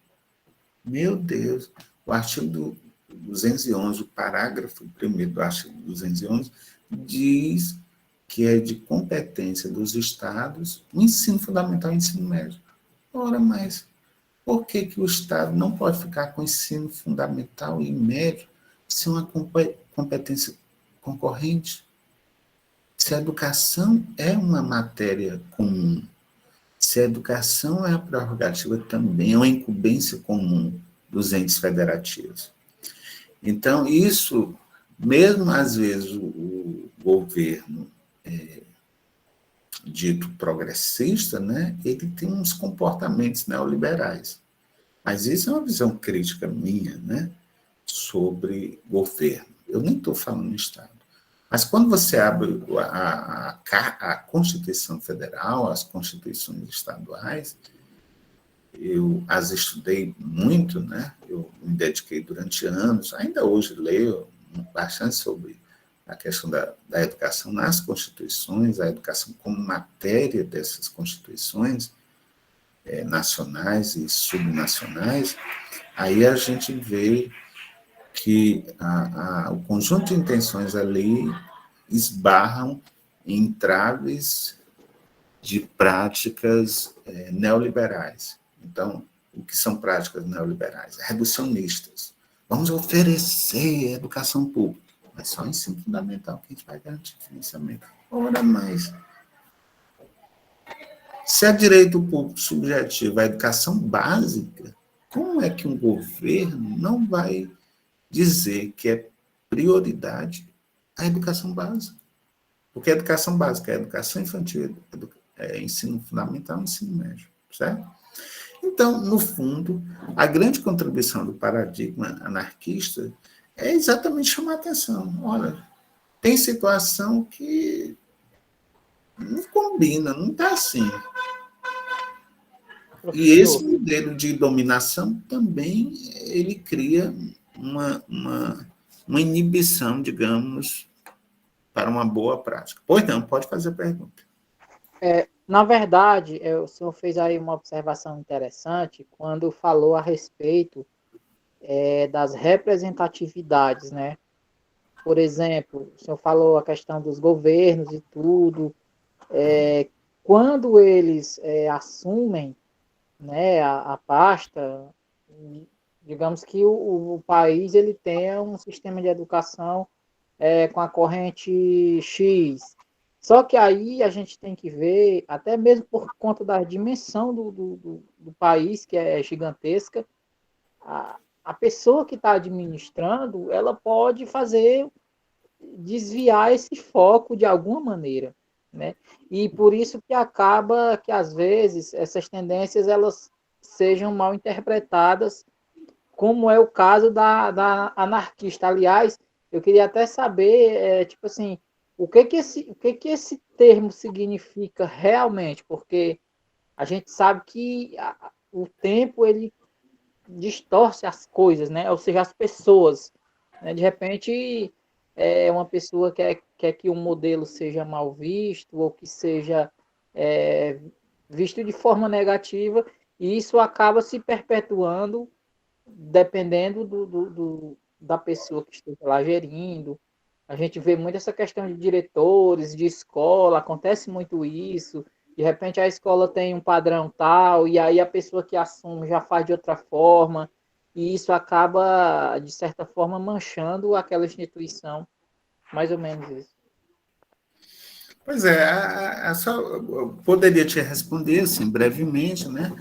Meu Deus, o artigo 211, o parágrafo 1º do artigo 211, diz que é de competência dos estados o ensino fundamental e o ensino médio. Ora, mas por que o Estado não pode ficar com o ensino fundamental e médio se uma competência concorrente? Se a educação é uma matéria comum, se a educação é a prerrogativa também, é uma incumbência comum dos entes federativos. Então, isso, mesmo às vezes o governo dito progressista, né, ele tem uns comportamentos neoliberais. Mas isso é uma visão crítica minha, né, sobre governo. Eu nem estou falando em Estado. Mas quando você abre a Constituição Federal, as constituições estaduais, eu as estudei muito, né? Eu me dediquei durante anos, ainda hoje leio bastante sobre a questão da educação nas constituições, a educação como matéria dessas constituições nacionais e subnacionais. Aí a gente vê que o conjunto de intenções ali esbarram em entraves de práticas neoliberais. Então, o que são práticas neoliberais? Reducionistas. Vamos oferecer educação pública, mas só ensino fundamental que a gente vai garantir financiamento. Ora, mais. Se é direito público subjetivo, a educação básica, como é que um governo não vai dizer que é prioridade a educação básica? Porque a educação básica é educação infantil, ensino fundamental e ensino médio, certo? Então, no fundo, a grande contribuição do paradigma anarquista é exatamente chamar a atenção. Olha, tem situação que não combina, não está assim. E esse modelo de dominação também ele cria uma inibição, digamos, para uma boa prática. Pois não, pode fazer a pergunta. Na verdade, o senhor fez aí uma observação interessante quando falou a respeito das representatividades, né? Por exemplo, o senhor falou a questão dos governos e tudo. Quando eles assumem, né, a pasta, digamos que o país ele tenha um sistema de educação com a corrente X. Só que aí a gente tem que ver, até mesmo por conta da dimensão do país, que é gigantesca, a pessoa que está administrando, ela pode desviar esse foco de alguma maneira, né? E por isso que acaba que, às vezes, essas tendências elas sejam mal interpretadas, como é o caso da anarquista. Aliás, eu queria até saber, tipo assim, o que esse termo significa realmente, porque a gente sabe que o tempo ele distorce as coisas, né? Ou seja, as pessoas, né? De repente, uma pessoa quer que um modelo seja mal visto ou que seja visto de forma negativa, e isso acaba se perpetuando dependendo da pessoa que esteja lá gerindo. A gente vê muito essa questão de diretores, de escola, acontece muito isso. De repente a escola tem um padrão tal, e aí a pessoa que assume já faz de outra forma, e isso acaba, de certa forma, manchando aquela instituição. Mais ou menos isso. Pois é, só eu poderia te responder assim, brevemente, né?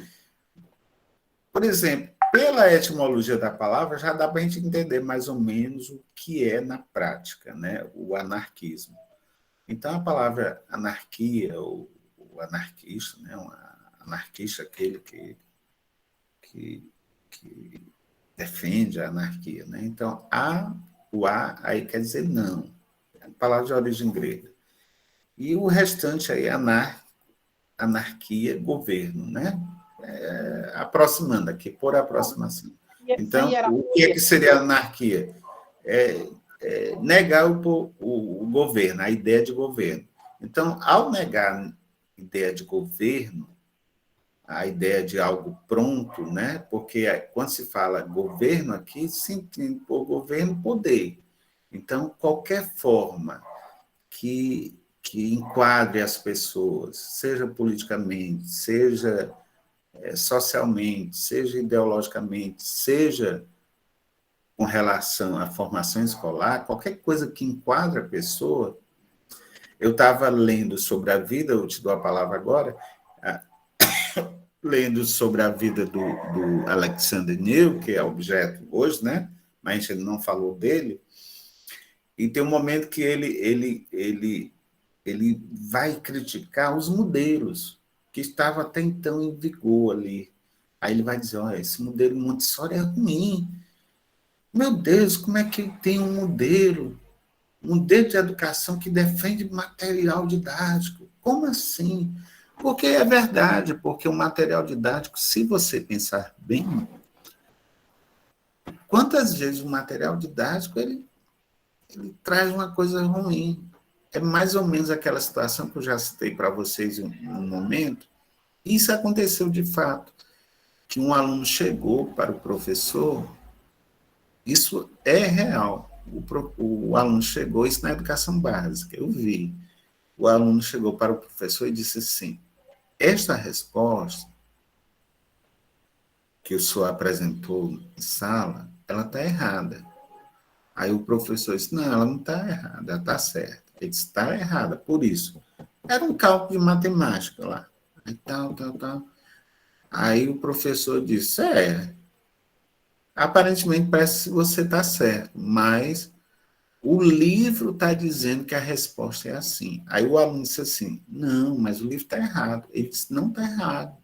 Por exemplo, pela etimologia da palavra, já dá para a gente entender mais ou menos o que é na prática, né? O anarquismo. Então, a palavra anarquia, ou o anarquista, né? Um anarquista é aquele que defende a anarquia, né? Então, o a aí quer dizer não, é a palavra de origem grega. E o restante aí, anarquia, governo, né? Aproximando aqui, por aproximação. Então, o que seria anarquia? Negar o governo, a ideia de governo. Então, ao negar a ideia de governo, a ideia de algo pronto, né? Porque quando se fala governo aqui, se entende por governo poder. Então, qualquer forma que enquadre as pessoas, seja politicamente, seja socialmente, seja ideologicamente, seja com relação à formação escolar, qualquer coisa que enquadre a pessoa. Eu estava lendo sobre a vida, eu te dou a palavra agora, lendo sobre a vida do Alexander Neil, que é objeto hoje, né? Mas a gente não falou dele. E tem um momento que ele ele vai criticar os modelos que estavam até então em vigor ali. Aí ele vai dizer, olha, esse modelo Montessori é ruim. Meu Deus, como é que tem um modelo de educação que defende material didático? Como assim? Porque é verdade, porque o material didático, se você pensar bem, quantas vezes o material didático ele traz uma coisa ruim? É mais ou menos aquela situação que eu já citei para vocês em um momento. Isso aconteceu de fato, que um aluno chegou para o professor, isso é real. O aluno chegou, isso na educação básica, eu vi. O aluno chegou para o professor e disse assim: esta resposta que o senhor apresentou em sala, ela está errada. Aí o professor disse: não, ela não está errada, ela está certa. Ele disse: está errada, por isso. Era um cálculo de matemática lá. Aí tal. Aí o professor disse: aparentemente parece que você está certo, mas o livro está dizendo que a resposta é assim. Aí o aluno disse assim: não, mas o livro está errado. Ele disse: não está errado.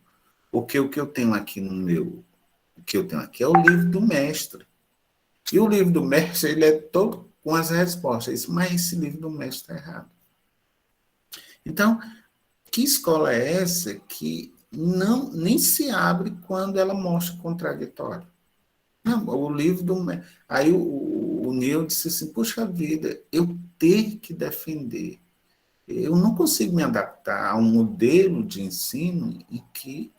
Porque o que eu tenho aqui o que eu tenho aqui é o livro do mestre. E o livro do mestre, ele é todo com as respostas. Disse, mas esse livro do mestre está errado. Então, que escola é essa que não nem se abre quando ela mostra contraditório? Não, o livro do... Aí o Neil disse assim, puxa vida, eu ter que defender. Eu não consigo me adaptar a um modelo de ensino em que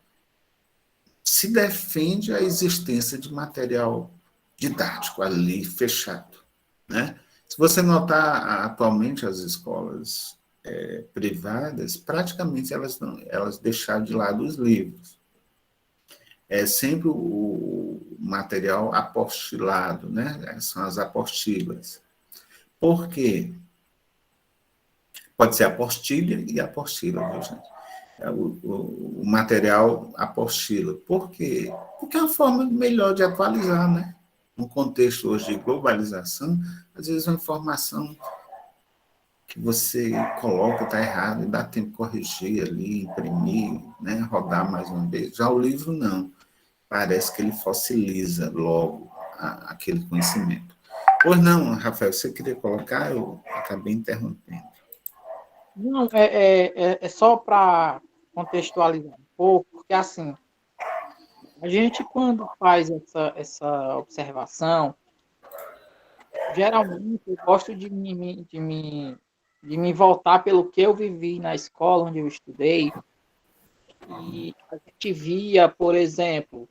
se defende a existência de material didático ali fechado, né? Se você notar atualmente as escolas privadas, praticamente elas deixaram de lado os livros. É sempre o material apostilado, né? São as apostilas. Por quê? Pode ser apostilha e apostila, viu, gente? O material apostila. Por quê? Porque é uma forma melhor de atualizar, né? No contexto hoje de globalização, às vezes uma informação que você coloca está errada, e dá tempo de corrigir ali, imprimir, né? Rodar mais uma vez. Já o livro, não. Parece que ele fossiliza logo aquele conhecimento. Pois não, Rafael, você queria colocar? Eu acabei interrompendo. Não, é só para contextualizar um pouco, porque assim, a gente quando faz essa observação, geralmente eu gosto de me voltar pelo que eu vivi na escola onde eu estudei, e a gente via, por exemplo,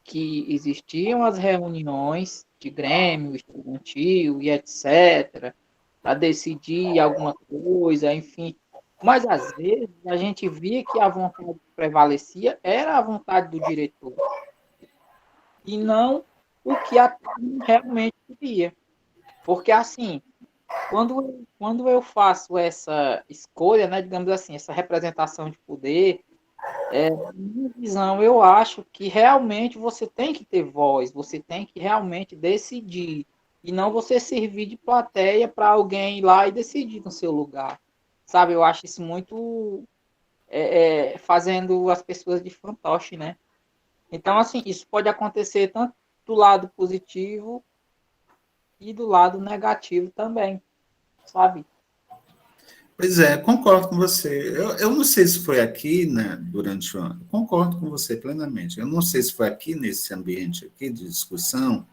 que existiam as reuniões de grêmio estudantil e etc., para decidir alguma coisa, enfim. Mas, às vezes, a gente via que a vontade que prevalecia era a vontade do diretor, e não o que a turma realmente queria. Porque, assim, quando eu faço essa escolha, né, digamos assim, essa representação de poder, na minha visão, eu acho que realmente você tem que ter voz, você tem que realmente decidir, e não você servir de plateia para alguém ir lá e decidir no seu lugar. Sabe, eu acho isso muito fazendo as pessoas de fantoche, né? Então, assim, isso pode acontecer tanto do lado positivo e do lado negativo também, sabe? Pois é, concordo com você. Eu não sei se foi aqui, né, durante o ano. Concordo com você plenamente. Eu não sei se foi aqui nesse ambiente aqui de discussão,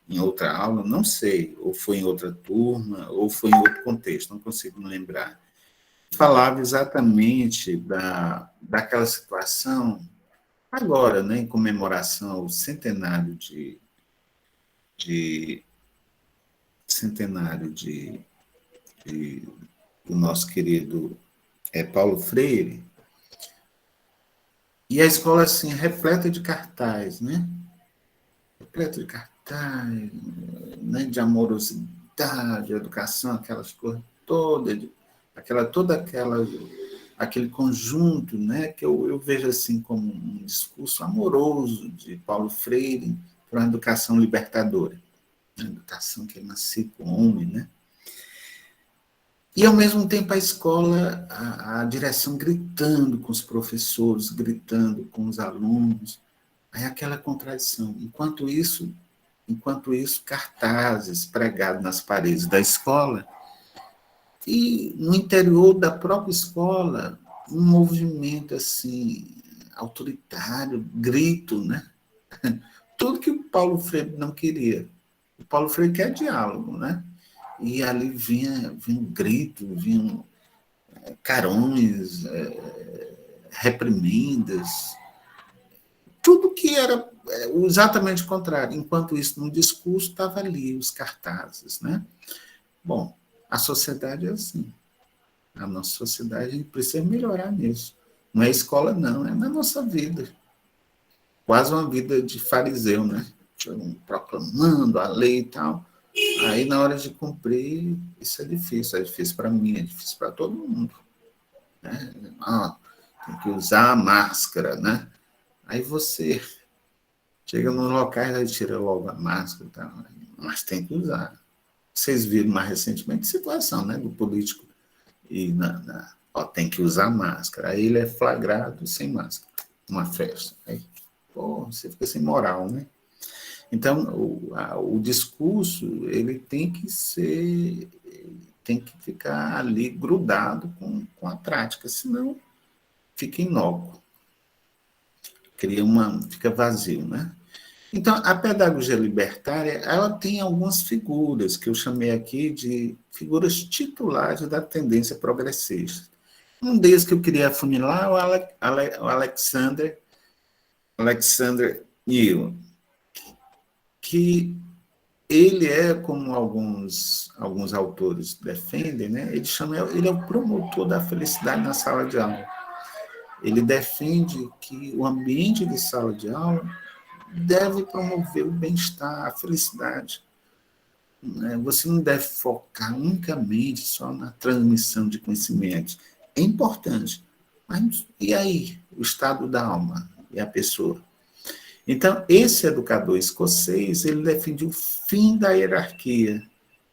em outra aula, não sei. Ou foi em outra turma, ou foi em outro contexto, não consigo me lembrar. Falava exatamente daquela situação, agora, né, em comemoração ao de centenário de, do nosso querido Paulo Freire. E a escola, assim, repleta de cartaz, né? Repleta de cartaz, né? De amorosidade, educação, aquelas coisas todas, aquele conjunto, né? Que eu vejo, assim, como um discurso amoroso de Paulo Freire para uma educação libertadora. Uma educação que emancipa o homem, né? E, ao mesmo tempo, a escola, a direção gritando com os professores, gritando com os alunos. Aí aquela contradição. Enquanto isso, cartazes pregados nas paredes da escola e no interior da própria escola, um movimento assim autoritário, grito, né? Tudo que o Paulo Freire não queria. O Paulo Freire quer diálogo, né? E ali vinha um grito, vinham carões, reprimendas, tudo que era exatamente o contrário. Enquanto isso, no discurso, estava ali os cartazes, né? Bom, a sociedade é assim. A nossa sociedade, a gente precisa melhorar nisso. Não é escola, não, é na nossa vida. Quase uma vida de fariseu, né? Proclamando a lei e tal. Aí, na hora de cumprir, isso é difícil para mim, é difícil para todo mundo. Né? Tem que usar a máscara, né? Aí você chega nos locais e tira logo a máscara, tá? Mas tem que usar. Vocês viram mais recentemente a situação, né, do político e tem que usar máscara. Aí ele é flagrado sem máscara, numa festa. Aí, você fica sem moral, né? Então, o discurso, ele tem que ficar ali grudado com a prática, senão fica inócuo, fica vazio, né? Então, a pedagogia libertária, ela tem algumas figuras que eu chamei aqui de figuras titulares da tendência progressista. Um deles que eu queria afunilar é o Alexander Neal, que ele é, como alguns autores defendem, né? Ele é o promotor da felicidade na sala de aula. Ele defende que o ambiente de sala de aula deve promover o bem-estar, a felicidade. Você não deve focar unicamente só na transmissão de conhecimentos. É importante, mas e aí? O estado da alma e a pessoa? Então, esse educador escocês, ele defende o fim da hierarquia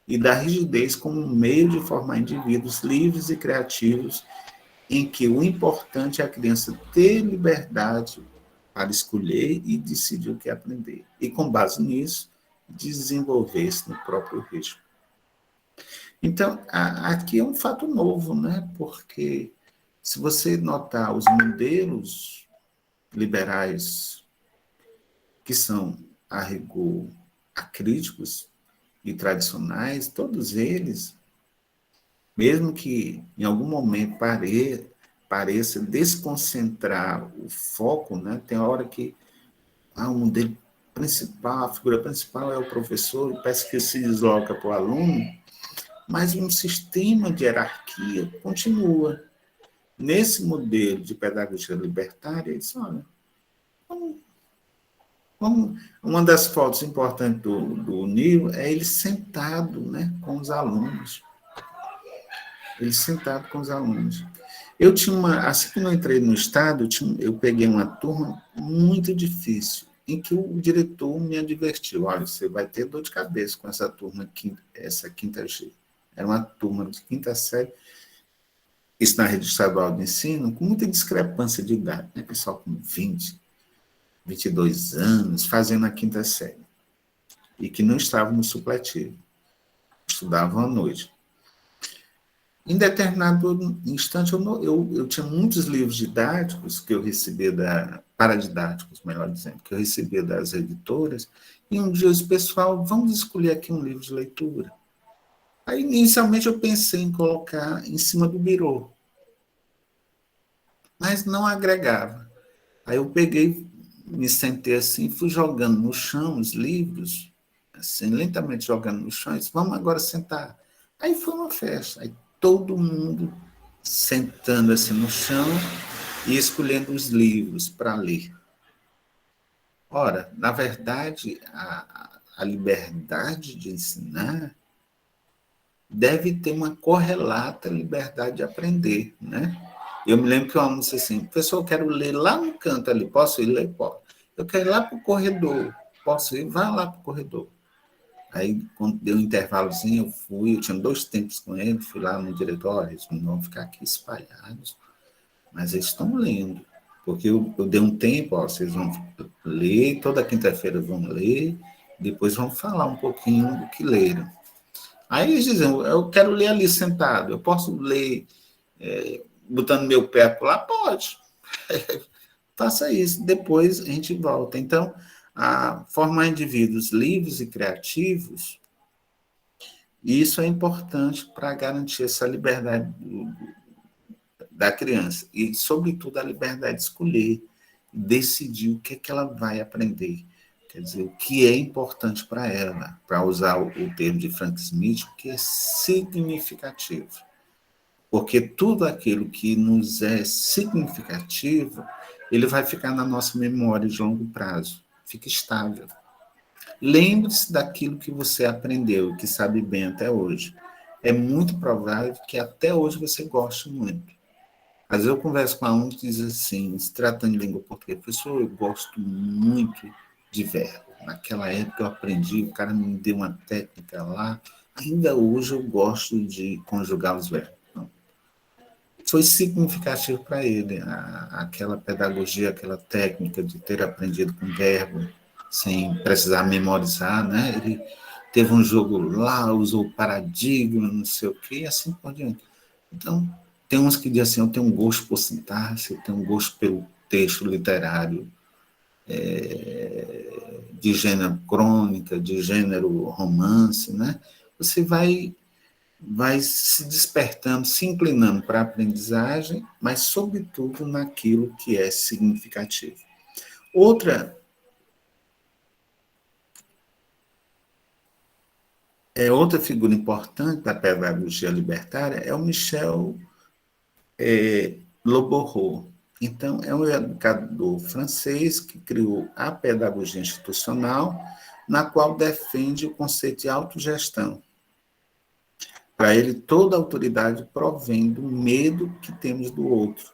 e da rigidez como um meio de formar indivíduos livres e criativos, em que o importante é a criança ter liberdade para escolher e decidir o que aprender. E, com base nisso, desenvolver-se no próprio ritmo. Então, aqui é um fato novo, né? Porque, se você notar os modelos liberais que são, a rigor, acríticos e tradicionais, todos eles, mesmo que em algum momento pareça desconcentrar o foco, né? Tem hora que o modelo principal, a figura principal é o professor, parece que se desloca para o aluno, mas um sistema de hierarquia continua. Nesse modelo de pedagogia libertária, eles olha, uma das fotos importantes do Neal é ele sentado, né, com os alunos. Ele sentado com os alunos. Eu tinha assim que eu entrei no Estado, eu peguei uma turma muito difícil, em que o diretor me advertiu, olha, você vai ter dor de cabeça com essa turma, essa quinta G. Era uma turma de quinta série, isso na rede estadual de ensino, com muita discrepância de idade, né? Pessoal com 20, 22 anos, fazendo a quinta série, e que não estavam no supletivo, estudavam à noite. Em determinado instante, eu tinha muitos livros didáticos que eu recebia paradidáticos, melhor dizendo, que eu recebia das editoras, e um dia eu disse, pessoal, vamos escolher aqui um livro de leitura. Aí, inicialmente, eu pensei em colocar em cima do birô, mas não agregava. Aí eu peguei, me sentei assim, fui jogando no chão os livros, assim, lentamente jogando no chão, e disse, vamos agora sentar. Aí foi uma festa, aí todo mundo sentando assim no chão e escolhendo os livros para ler. Ora, na verdade, a liberdade de ensinar deve ter uma correlata liberdade de aprender, né? Eu me lembro que o aluno disse assim, professor, eu quero ler lá no canto ali, posso ir ler? Posso. Eu quero ir lá para o corredor, posso ir? Vá lá para o corredor. Aí, quando deu um intervalozinho, eu tinha 2 tempos com ele, fui lá no diretório, eles não vão ficar aqui espalhados, mas eles estão lendo, porque eu dei um tempo, ó, vocês vão ler, toda quinta-feira vão ler, depois vão falar um pouquinho do que leram. Aí eles dizem, eu quero ler ali sentado, eu posso ler botando meu pé por lá? Pode. Faça isso, depois a gente volta. Então, formar indivíduos livres e criativos, isso é importante para garantir essa liberdade da criança e, sobretudo, a liberdade de escolher, decidir o que é que ela vai aprender. Quer dizer, o que é importante para ela, para usar o termo de Frank Smith, o que é significativo. Porque tudo aquilo que nos é significativo, ele vai ficar na nossa memória de longo prazo, fica estável. Lembre-se daquilo que você aprendeu, que sabe bem até hoje. É muito provável que até hoje você goste muito. Às vezes eu converso com alunos que dizem assim, se tratando de língua portuguesa, professor, eu gosto muito de verbo. Naquela época eu aprendi, o cara me deu uma técnica lá, ainda hoje eu gosto de conjugar os verbos. Não. Foi significativo para ele, aquela pedagogia, aquela técnica de ter aprendido com verbo, sem precisar memorizar, né? Ele teve um jogo lá, usou paradigma, não sei o quê, e assim por diante. Então, tem uns que dizem assim, eu tenho um gosto por sintaxe, eu tenho um gosto pelo texto literário, de gênero crônica, de gênero romance, né? Você vai se despertando, se inclinando para a aprendizagem, mas, sobretudo, naquilo que é significativo. Outra figura importante da pedagogia libertária é o Michel Loborreau. Então, é um educador francês que criou a pedagogia institucional, na qual defende o conceito de autogestão. Para ele, toda autoridade provém do medo que temos do outro,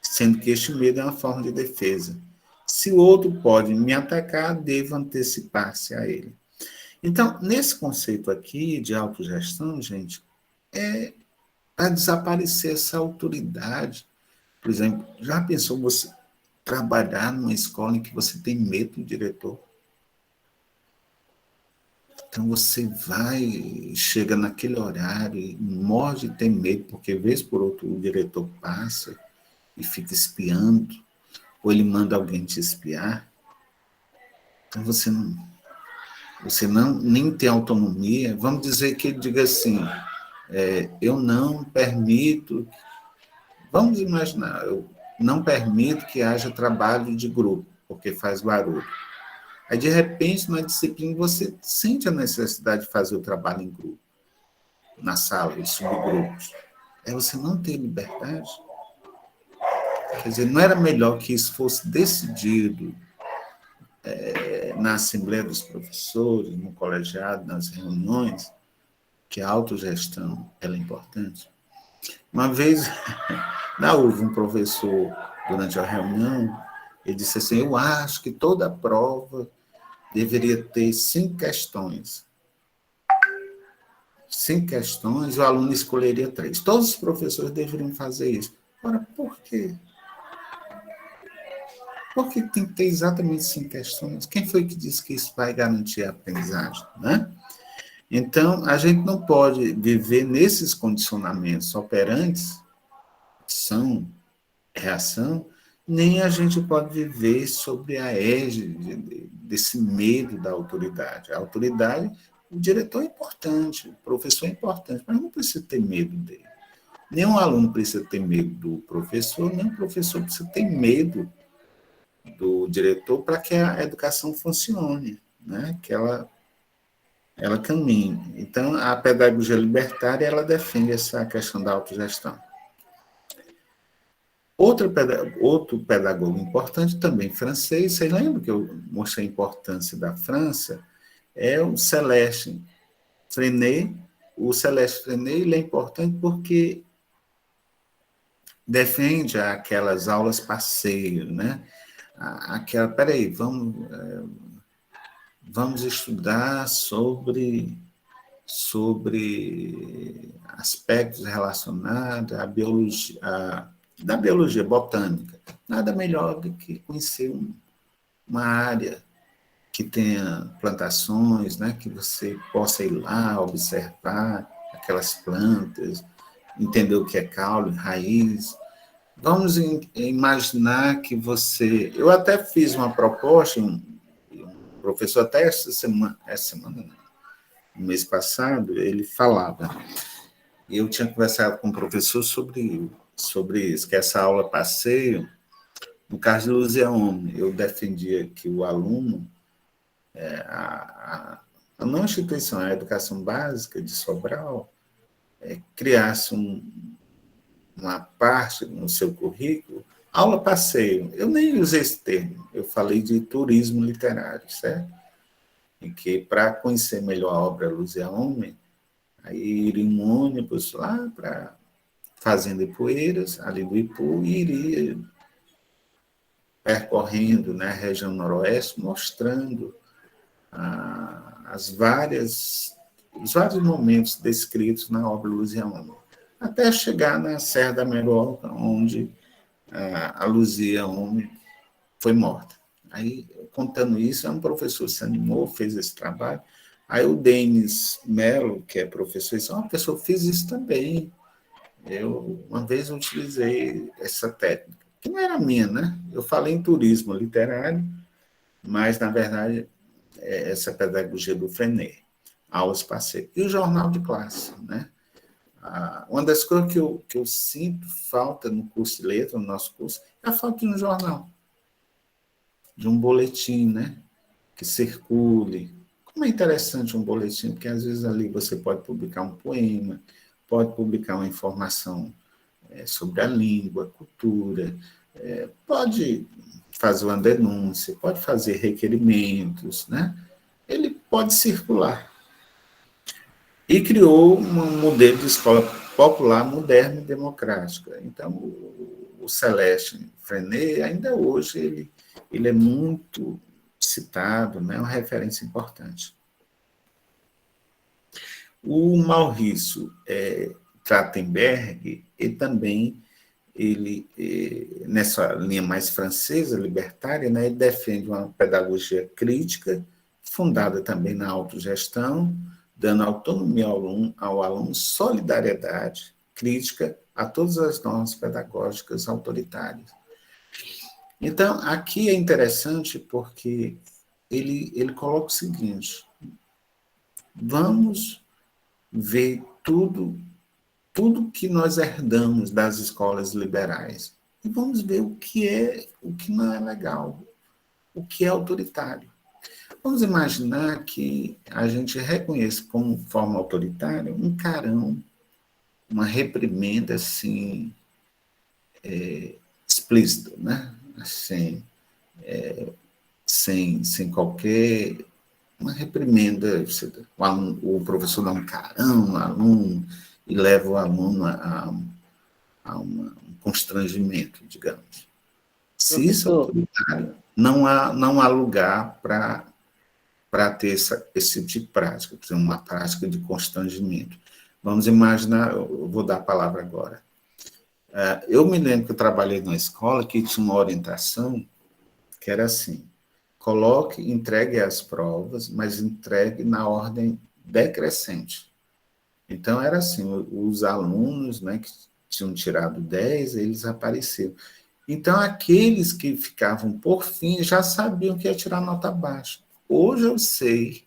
sendo que este medo é uma forma de defesa. Se o outro pode me atacar, devo antecipar-se a ele. Então, nesse conceito aqui de autogestão, gente, é para desaparecer essa autoridade. Por exemplo, já pensou você trabalhar numa escola em que você tem medo do diretor? Então você vai, chega naquele horário e morre de ter medo, porque vez por outro o diretor passa e fica espiando, ou ele manda alguém te espiar. Então você não nem tem autonomia. Vamos dizer que ele diga assim, eu não permito, vamos imaginar, eu não permito que haja trabalho de grupo, porque faz barulho. Aí, de repente, na disciplina, você sente a necessidade de fazer o trabalho em grupo, na sala, em subgrupos. Aí você não tem liberdade. Quer dizer, não era melhor que isso fosse decidido na Assembleia dos Professores, no colegiado, nas reuniões, que a autogestão é importante? Uma vez, houve um professor, durante a reunião, ele disse assim, eu acho que toda prova deveria ter 5 questões. 5 questões, o aluno escolheria 3. Todos os professores deveriam fazer isso. Ora, por quê? Por que tem que ter exatamente 5 questões? Quem foi que disse que isso vai garantir a aprendizagem, né? Então, a gente não pode viver nesses condicionamentos operantes, ação, reação, nem a gente pode viver sobre a égide desse medo da autoridade. A autoridade, o diretor é importante, o professor é importante, mas não precisa ter medo dele. Nenhum aluno precisa ter medo do professor, nem o professor precisa ter medo do diretor para que a educação funcione, né? Que ela caminhe. Então, a pedagogia libertária, ela defende essa questão da autogestão. Outro pedagogo importante, também francês, vocês lembram que eu mostrei a importância da França? É o Celeste Freinet. O Celeste Freinet ele é importante porque defende aquelas aulas passeio, né? Peraí, vamos estudar sobre aspectos relacionados à biologia, da biologia botânica. Nada melhor do que conhecer uma área que tenha plantações, né, que você possa ir lá observar aquelas plantas, entender o que é caule, raiz. Vamos imaginar que você... Eu até fiz uma proposta, um professor até essa semana não, no mês passado, ele falava, e eu tinha conversado com o professor sobre isso, que essa aula passeio, no caso de Luziaone, eu defendia que o aluno, a não instituição, a educação básica de Sobral, criasse uma parte no seu currículo, aula passeio. Eu nem usei esse termo, eu falei de turismo literário, certo? Em que, para conhecer melhor a obra Luziaone, aí iria um ônibus lá para Fazenda Ipueiras, ali do Ipu, e iria percorrendo, né, a região noroeste, mostrando os vários momentos descritos na obra Luziaone, até chegar na Serra da Meroca, onde a Luziaone foi morta. Aí, contando isso, um professor se animou, fez esse trabalho. Aí o Denis Mello, que é professor, disse, professor, eu fiz isso também. Uma vez utilizei essa técnica, que não era minha, né? Eu falei em turismo literário, mas, na verdade, essa pedagogia do Frenet, aulas passei. E o jornal de classe, né? Uma das coisas que eu sinto falta no curso de letra, no nosso curso, é a falta de um jornal, de um boletim, né? Que circule. Como é interessante um boletim, porque às vezes ali você pode publicar um poema, pode publicar uma informação sobre a língua, a cultura, pode fazer uma denúncia, pode fazer requerimentos, né? Ele pode circular. E criou um modelo de escola popular, moderna e democrática. Então, o Celeste Frenet, ainda hoje, ele é muito citado, né? Uma referência importante. O Maurício Trachtenberg, ele também, nessa linha mais francesa, libertária, né, ele defende uma pedagogia crítica, fundada também na autogestão, dando autonomia ao aluno, solidariedade, crítica a todas as normas pedagógicas autoritárias. Então, aqui é interessante porque ele coloca o seguinte, vamos ver tudo que nós herdamos das escolas liberais e vamos ver o que não é legal, o que é autoritário. Vamos imaginar que a gente reconheça como forma autoritária um carão, uma reprimenda assim explícita, né? Assim, sem qualquer uma reprimenda, o professor dá um carão no aluno e leva o aluno a um constrangimento, digamos. Se isso é autoritário, não há lugar para ter esse tipo de prática, por exemplo, uma prática de constrangimento. Vamos imaginar, eu vou dar a palavra agora. Eu me lembro que eu trabalhei numa escola que tinha uma orientação que era assim, entregue as provas, mas entregue na ordem decrescente. Então, era assim, os alunos, né, que tinham tirado 10, eles apareceram. Então, aqueles que ficavam por fim já sabiam que ia tirar nota baixa. Hoje eu sei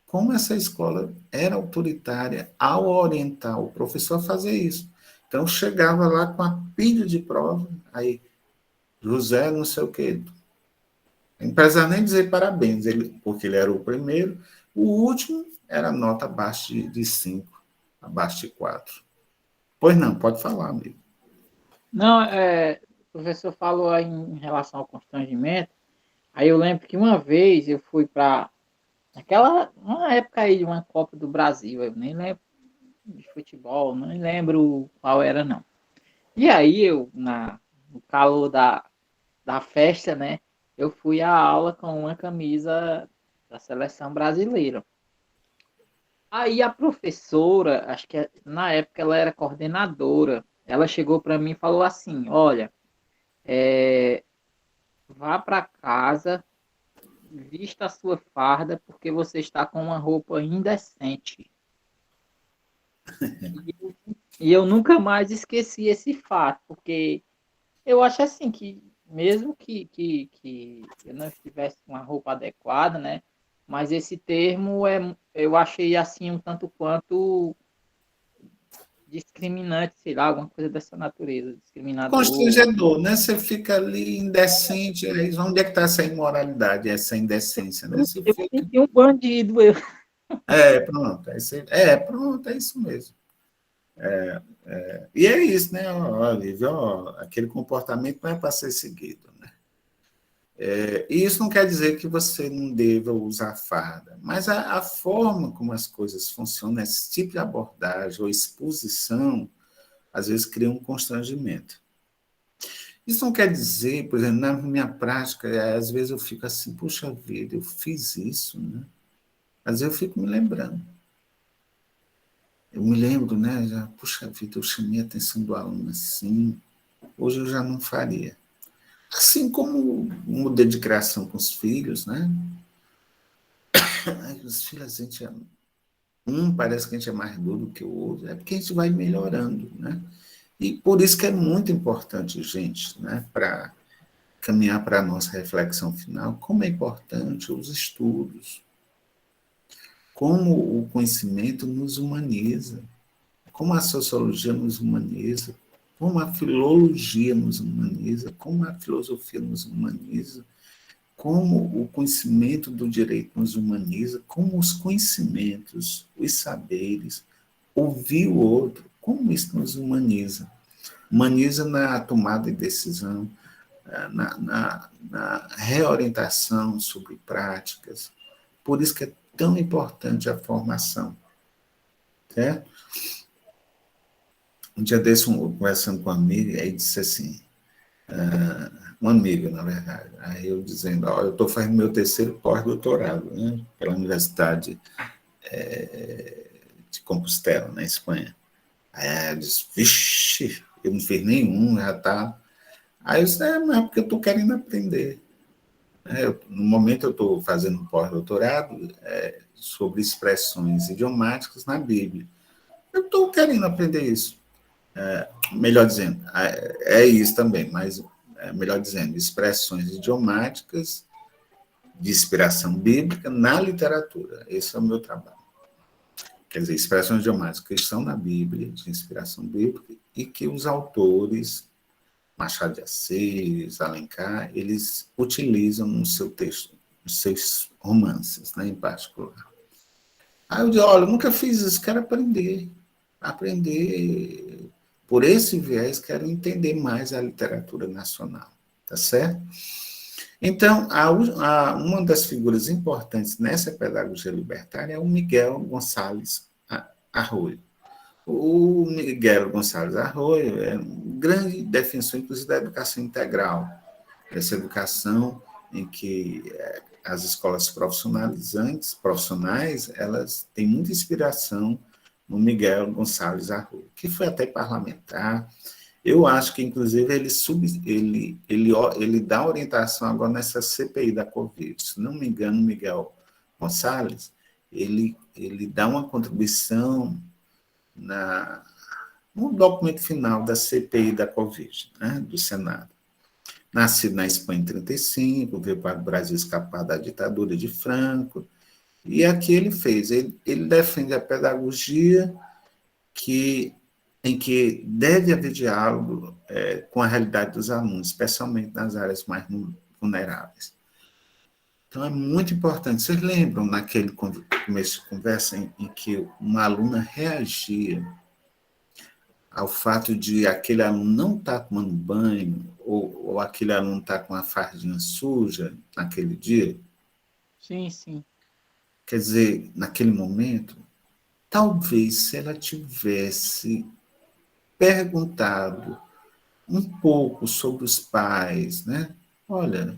como essa escola era autoritária ao orientar o professor a fazer isso. Então, chegava lá com a pilha de prova, aí, José não sei o quê, não precisa nem dizer parabéns, porque ele era o primeiro. O último era nota abaixo de 5, abaixo de 4. Pois não, pode falar, amigo. Não, o professor falou aí em relação ao constrangimento. Aí eu lembro que uma vez eu fui para uma época aí de uma Copa do Brasil, eu nem lembro de futebol, não lembro qual era, não. E aí eu, no calor da festa, né, eu fui à aula com uma camisa da seleção brasileira. Aí a professora, acho que na época ela era coordenadora, ela chegou para mim e falou assim: olha, vá para casa, vista a sua farda, porque você está com uma roupa indecente. E eu nunca mais esqueci esse fato, porque eu acho assim que, mesmo que eu não estivesse com a roupa adequada, né? Mas esse termo eu achei assim um tanto quanto discriminante, sei lá, alguma coisa dessa natureza, discriminador. Constrangedor, né? Você fica ali indecente, aí onde é que está essa imoralidade, essa indecência, né? Você Eu me fica... senti um bandido, eu. Pronto, pronto, é isso mesmo. E é isso, né, Olívio? Aquele comportamento não é para ser seguido, né? E isso não quer dizer que você não deva usar farda, mas a forma como as coisas funcionam, esse tipo de abordagem ou exposição, às vezes cria um constrangimento. Isso não quer dizer, por exemplo, na minha prática, às vezes eu fico assim, puxa vida, eu fiz isso, né? Às vezes eu fico me lembrando. Eu me lembro, né? Já, puxa vida, eu chamei a atenção do aluno assim, hoje eu já não faria. Assim como um modelo de criação com os filhos, né? Os filhos, a gente parece que a gente é mais duro que o outro, é porque a gente vai melhorando, né? E por isso que é muito importante, gente, né? Para caminhar para a nossa reflexão final, como é importante os estudos, como o conhecimento nos humaniza, como a sociologia nos humaniza, como a filologia nos humaniza, como a filosofia nos humaniza, como o conhecimento do direito nos humaniza, como os conhecimentos, os saberes, ouvir o outro, como isso nos humaniza. Humaniza na tomada de decisão, na reorientação sobre práticas. Por isso que é tão importante a formação. Certo? Um dia desse, conversando com uma amiga, aí disse assim, um amigo, na verdade, aí eu dizendo, eu estou fazendo meu terceiro pós-doutorado, né, pela Universidade de Compostela, na Espanha. Aí eu disse, vixe, eu não fiz nenhum, já está. Aí eu disse, mas é porque eu estou querendo aprender. No momento eu estou fazendo um pós-doutorado sobre expressões idiomáticas na Bíblia. Eu estou querendo aprender isso. Melhor dizendo, é isso também, mas melhor dizendo, expressões idiomáticas de inspiração bíblica na literatura. Esse é o meu trabalho. Quer dizer, expressões idiomáticas que estão na Bíblia, de inspiração bíblica, e que os autores, Machado de Assis, Alencar, eles utilizam no seu texto, nos seus romances, né, em particular. Aí eu digo, olha, eu nunca fiz isso, quero aprender. Aprender por esse viés, quero entender mais a literatura nacional, tá certo? Então, uma das figuras importantes nessa pedagogia libertária é o Miguel Gonçalves Arroio. O Miguel Gonçalves Arroio é um grande defensor, inclusive, da educação integral, essa educação em que as escolas profissionais, elas têm muita inspiração no Miguel Gonçalves Arroio, que foi até parlamentar. Eu acho que, inclusive, ele dá orientação agora nessa CPI da Covid. Se não me engano, Miguel Gonçalves, ele dá uma contribuição no documento final da CPI da Covid, né, do Senado. Nascido na Espanha em 1935, veio para o Brasil escapar da ditadura de Franco, e aqui ele fez, ele defende a pedagogia em que deve haver diálogo com a realidade dos alunos, especialmente nas áreas mais vulneráveis. Então, é muito importante. Vocês lembram naquele começo de conversa em que uma aluna reagia ao fato de aquele aluno não estar tomando banho ou aquele aluno estar com a fardinha suja naquele dia? Sim, sim. Quer dizer, naquele momento, talvez se ela tivesse perguntado um pouco sobre os pais, né? Olha,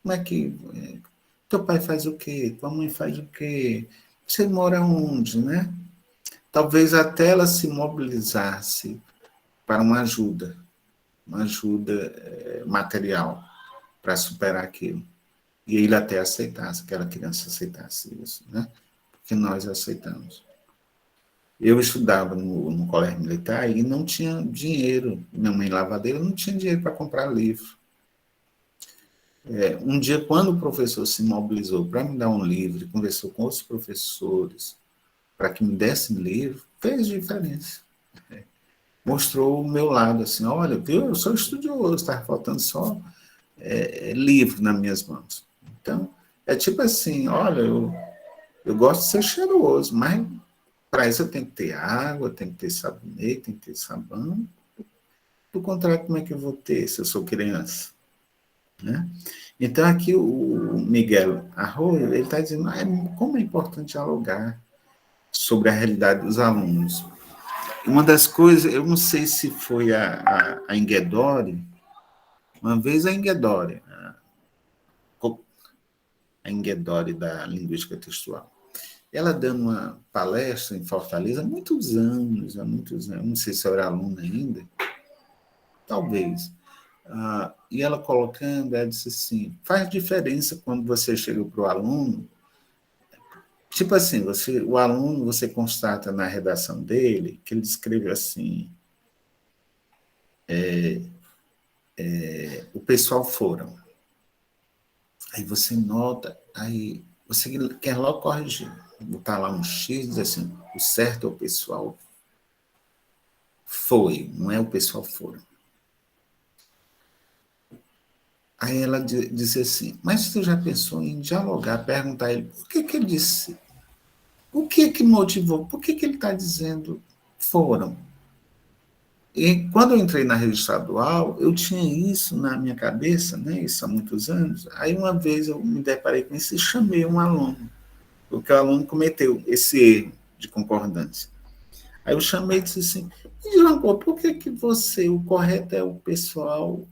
como é que Teu pai faz o quê? Tua mãe faz o quê? Você mora onde, né? Talvez até ela se mobilizasse para uma ajuda material para superar aquilo. E ele até aceitasse, aquela criança aceitasse isso, né? Porque nós aceitamos. Eu estudava no colégio militar e não tinha dinheiro. Minha mãe lavadeira não tinha dinheiro para comprar livro. Um dia, quando o professor se mobilizou para me dar um livro, conversou com outros professores para que me dessem livro, fez diferença. Mostrou o meu lado, assim, olha, viu, eu sou estudioso, estava faltando só livro nas minhas mãos. Então, é tipo assim, olha, eu gosto de ser cheiroso, mas para isso eu tenho que ter água, tenho que ter sabonete, tenho que ter sabão. Do contrário, como é que eu vou ter se eu sou criança? Né? Então, aqui o Miguel Arroyo, ele está dizendo como é importante dialogar sobre a realidade dos alunos. Uma das coisas, eu não sei se foi a Inguedore, uma vez a Inguedore da linguística textual, ela dando uma palestra em Fortaleza há muitos anos, não sei se eu era aluna ainda, talvez. E ela colocando, ela disse assim, faz diferença quando você chega para o aluno, tipo assim, o aluno, você constata na redação dele, que ele escreveu assim, o pessoal foram. Aí você nota, aí você quer logo corrigir, botar lá um X, dizer assim, o certo é o pessoal foi, não é o pessoal foram. Aí ela disse assim, mas você já pensou em dialogar, perguntar a ele, por que ele disse, o que motivou, por que ele está dizendo foram? E quando eu entrei na rede estadual, eu tinha isso na minha cabeça, né, isso há muitos anos, aí uma vez eu me deparei com isso e chamei um aluno, porque o aluno cometeu esse erro de concordância. Aí eu chamei e disse assim, João, por que você, o correto é o pessoal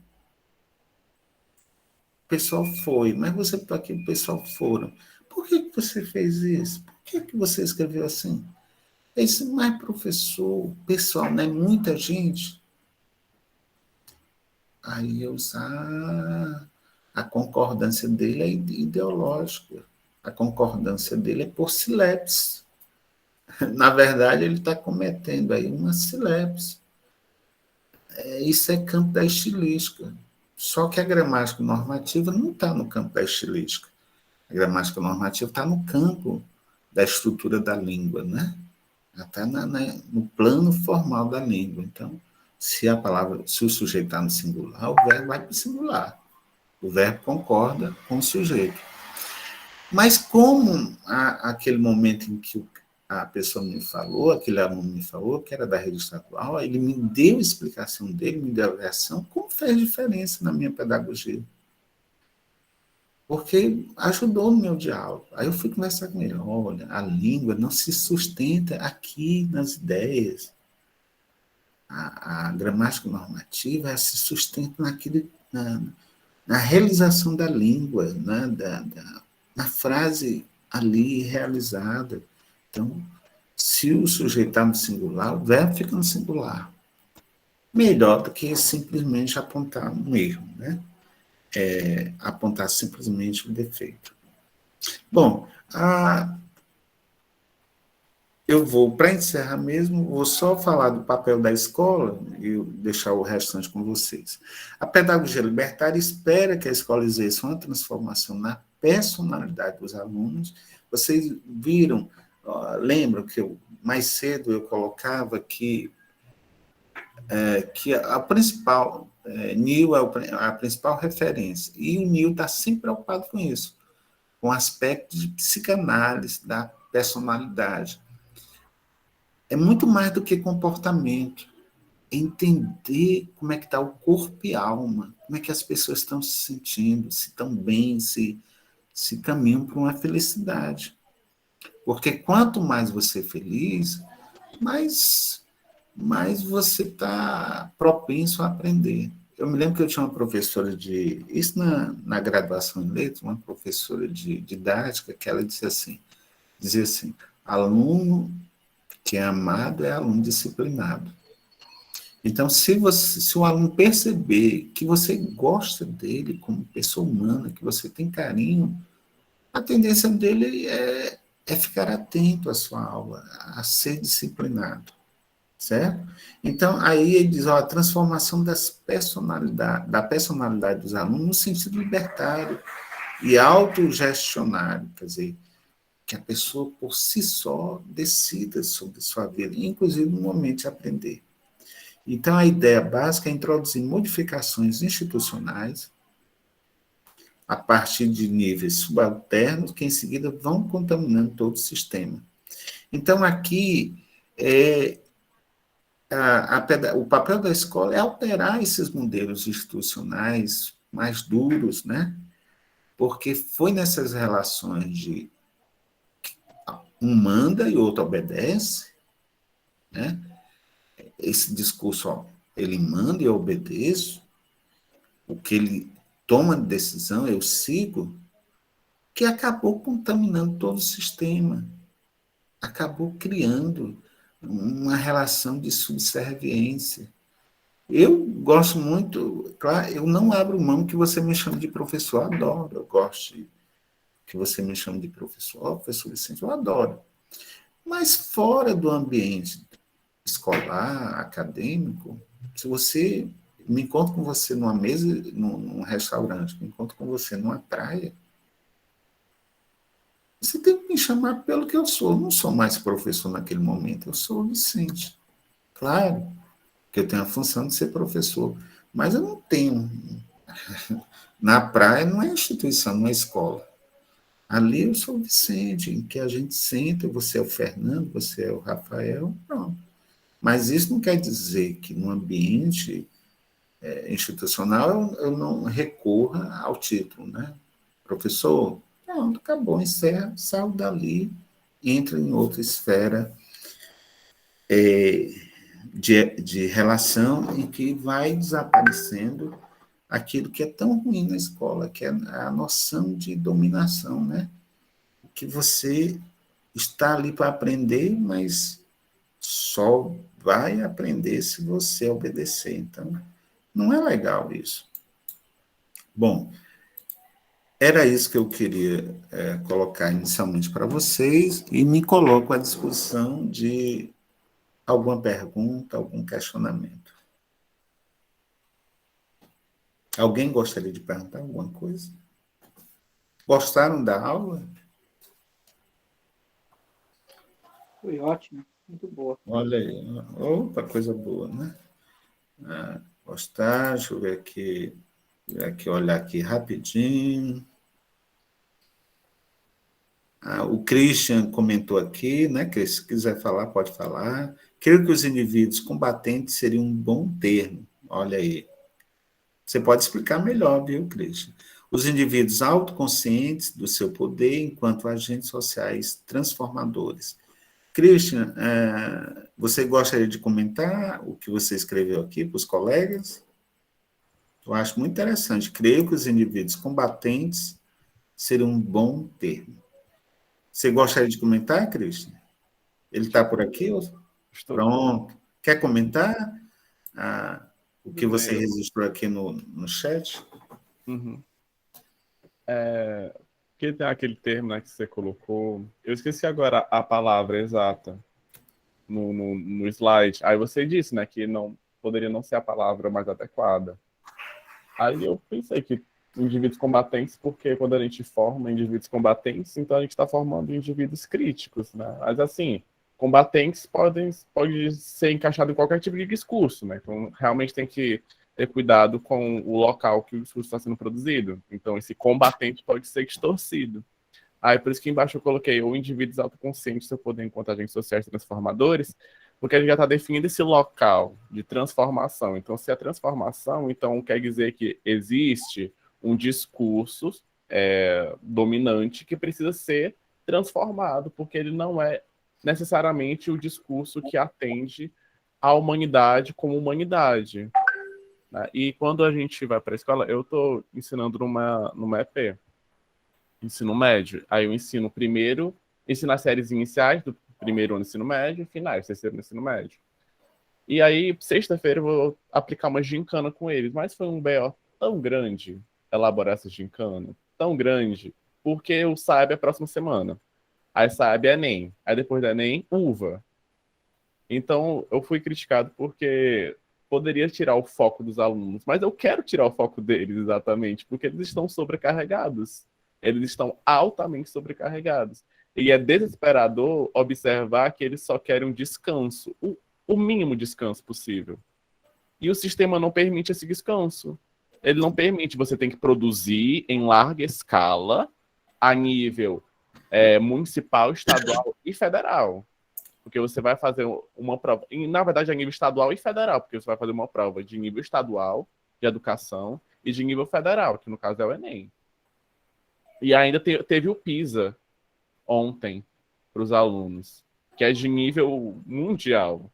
foi, mas você está aqui, o pessoal foram. Por que você fez isso? Por que você escreveu assim? Ele disse, mas professor, pessoal, não é muita gente? Aí eu disse, a concordância dele é ideológica. A concordância dele é por silepse. Na verdade, ele está cometendo aí uma silepse. Isso é campo da estilística. Só que a gramática normativa não está no campo da estilística. A gramática normativa está no campo da estrutura da língua, né? Está no plano formal da língua. Então, se o sujeito está no singular, o verbo vai para o singular. O verbo concorda com o sujeito. Mas como aquele momento em que a pessoa me falou, aquele aluno me falou, que era da rede estadual, ele me deu a explicação dele, me deu a versão, como fez diferença na minha pedagogia. Porque ajudou no meu diálogo. Aí eu fui conversar com ele, olha, a língua não se sustenta aqui nas ideias. A gramática normativa se sustenta na realização da língua, né? Na frase ali realizada. Então, se o sujeito está no singular, o verbo fica no singular. Melhor do que simplesmente apontar um erro, né? Apontar simplesmente o defeito. Bom, eu vou, para encerrar mesmo, vou só falar do papel da escola e deixar o restante com vocês. A pedagogia libertária espera que a escola exerça uma transformação na personalidade dos alunos. Vocês viram, lembram que mais cedo eu colocava que a principal, Neil é a principal referência, e o Neil está sempre preocupado com isso, com aspectos de psicanálise da personalidade. É muito mais do que comportamento, é entender como é que está o corpo e a alma, como é que as pessoas estão se sentindo, se estão bem, se caminham para uma felicidade. Porque quanto mais você é feliz, mais você está propenso a aprender. Eu me lembro que eu tinha uma professora isso na graduação em letras, uma professora de didática, que ela dizia assim, aluno que é amado é aluno disciplinado. Então, se o aluno perceber que você gosta dele como pessoa humana, que você tem carinho, a tendência dele é ficar atento à sua aula, a ser disciplinado, certo? Então, aí ele diz, ó, a transformação da personalidade dos alunos no sentido libertário e autogestionário, quer dizer, que a pessoa por si só decida sobre sua vida, inclusive no momento de aprender. Então, a ideia básica é introduzir modificações institucionais a partir de níveis subalternos, que em seguida vão contaminando todo o sistema. Então, aqui, o papel da escola é alterar esses modelos institucionais mais duros, né? Porque foi nessas relações de um manda e outro obedece, né? Esse discurso, ó, ele manda e eu obedeço, o que ele toma de decisão eu sigo, que acabou contaminando todo o sistema, acabou criando uma relação de subserviência. Eu gosto muito, claro, eu não abro mão que você me chame de professor, eu adoro, eu gosto que você me chame de professor, professor Vicente, eu adoro. Mas fora do ambiente escolar, acadêmico, se você me encontro com você numa mesa, num restaurante, me encontro com você numa praia, você tem que me chamar pelo que eu sou. Eu não sou mais professor naquele momento, eu sou o Vicente. Claro que eu tenho a função de ser professor, mas eu não tenho. Na praia não é instituição, não é escola. Ali eu sou o Vicente, em que a gente senta, você é o Fernando, você é o Rafael, pronto. Mas isso não quer dizer que no ambiente institucional eu não recorra ao título, né? Professor, pronto, acabou, encerra, sai dali, entra em outra esfera de relação em que vai desaparecendo aquilo que é tão ruim na escola, que é a noção de dominação, né? Que você está ali para aprender, mas só vai aprender se você obedecer. Então, não é legal isso. Bom, era isso que eu queria colocar inicialmente para vocês e me coloco à disposição de alguma pergunta, algum questionamento. Alguém gostaria de perguntar alguma coisa? Gostaram da aula? Foi ótimo, muito boa. Olha aí, opa, coisa boa, né? Gostar, deixa eu ver aqui, olhar aqui rapidinho. O Christian comentou aqui, né, que se quiser falar, pode falar. Creio que os indivíduos combatentes seriam um bom termo. Olha aí. Você pode explicar melhor, viu, Christian? Os indivíduos autoconscientes do seu poder enquanto agentes sociais transformadores. Christian, você gostaria de comentar o que você escreveu aqui para os colegas? Eu acho muito interessante. Creio que os indivíduos combatentes seriam um bom termo. Você gostaria de comentar, Christian? Ele está por aqui? Estou. Pronto. Quer comentar o que você bem. registrou aqui no chat? Uhum. Que tem aquele termo, né, que você colocou. Eu esqueci agora a palavra exata no slide. Aí você disse, né, que não poderia não ser a palavra mais adequada. Aí eu pensei que indivíduos combatentes, porque quando a gente forma indivíduos combatentes, então a gente está formando indivíduos críticos, né? Mas assim, combatentes pode ser encaixado em qualquer tipo de discurso, né? Então realmente tem que ter cuidado com o local que o discurso está sendo produzido. Então esse combatente pode ser distorcido. Aí por isso que embaixo eu coloquei o indivíduos autoconscientes seu poder enquanto agentes sociais transformadores, porque a gente já está definindo esse local de transformação. Então, se é transformação, então quer dizer que existe um discurso dominante que precisa ser transformado, porque ele não é necessariamente o discurso que atende à humanidade como humanidade. né? E quando a gente vai para a escola, eu estou ensinando numa EP, ensino médio. Aí eu ensino as séries iniciais do primeiro ano do ensino médio e finais, terceiro ano do ensino médio. E aí, sexta-feira, eu vou aplicar uma gincana com eles. Mas foi um BO tão grande elaborar essa gincana, tão grande, porque o SAIB é a próxima semana. Aí SAIB é Enem. Aí depois do Enem, UVA. Então, eu fui criticado porque poderia tirar o foco dos alunos, mas eu quero tirar o foco deles exatamente, porque eles estão sobrecarregados. Eles estão altamente sobrecarregados. E é desesperador observar que eles só querem um descanso, o mínimo descanso possível. E o sistema não permite esse descanso. Ele não permite, você tem que produzir em larga escala, a nível municipal, estadual e federal. Porque você vai fazer uma prova, e, na verdade, a nível estadual e federal, porque você vai fazer uma prova de nível estadual, de educação, e de nível federal, que no caso é o Enem. E ainda teve o PISA ontem para os alunos, que é de nível mundial,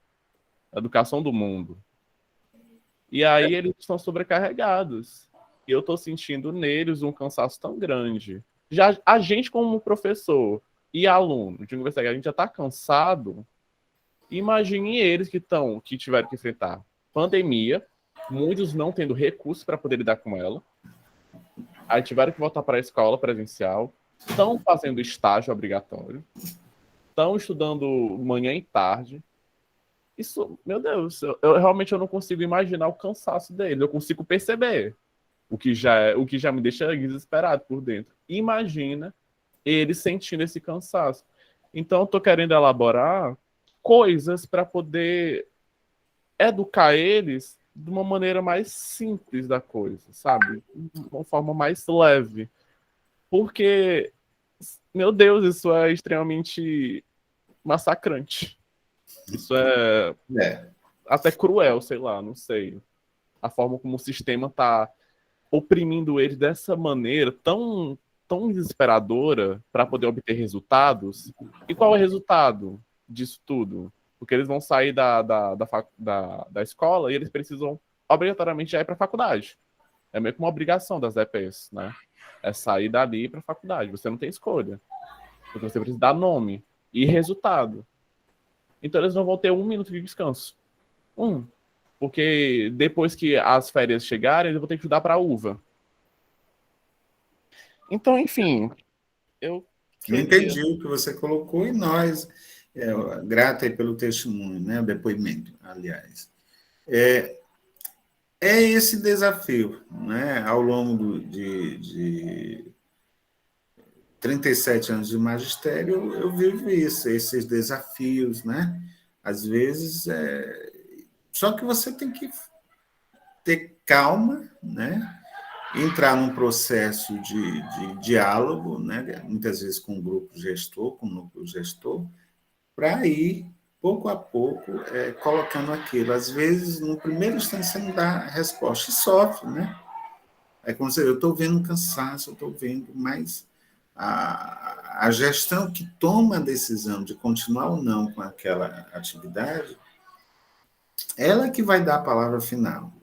educação do mundo. E aí eles estão sobrecarregados. E eu estou sentindo neles um cansaço tão grande. Já a gente, como professor e aluno de universidade, a gente já está cansado. Imagine eles que tiveram que enfrentar pandemia, muitos não tendo recursos para poder lidar com ela. Aí tiveram que voltar para a escola presencial, estão fazendo estágio obrigatório, estão estudando manhã e tarde. Isso, meu Deus, realmente eu não consigo imaginar o cansaço deles. Eu consigo perceber o que já me deixa desesperado por dentro. Imagina eles sentindo esse cansaço. Então, eu estou querendo elaborar coisas para poder educar eles de uma maneira mais simples da coisa, sabe? De uma forma mais leve. Porque, meu Deus, isso é extremamente massacrante. Isso é até cruel, sei lá, não sei. A forma como o sistema está oprimindo eles dessa maneira tão desesperadora para poder obter resultados. E qual é o resultado disso tudo? Porque eles vão sair da escola e eles precisam obrigatoriamente já ir para a faculdade. É meio que uma obrigação das EPs, né? É sair dali para a faculdade. Você não tem escolha. Porque você precisa dar nome e resultado. Então eles não vão ter 1 minuto de descanso. Porque depois que as férias chegarem, eles vão ter que estudar para a UVA. Então, enfim, eu entendi o que você colocou e nós, grato aí pelo testemunho, né, o depoimento, aliás. É esse desafio, né, ao longo de 37 anos de magistério, eu vivo isso, esses desafios, né? Às vezes, só que você tem que ter calma, né? Entrar num processo de diálogo, né? Muitas vezes com o grupo gestor, com o núcleo gestor, para ir, pouco a pouco, colocando aquilo. Às vezes, no primeiro instante, você não dá resposta e sofre, né? É como se eu estou vendo um cansaço, eu estou vendo, mas a gestão que toma a decisão de continuar ou não com aquela atividade, ela que vai dar a palavra final.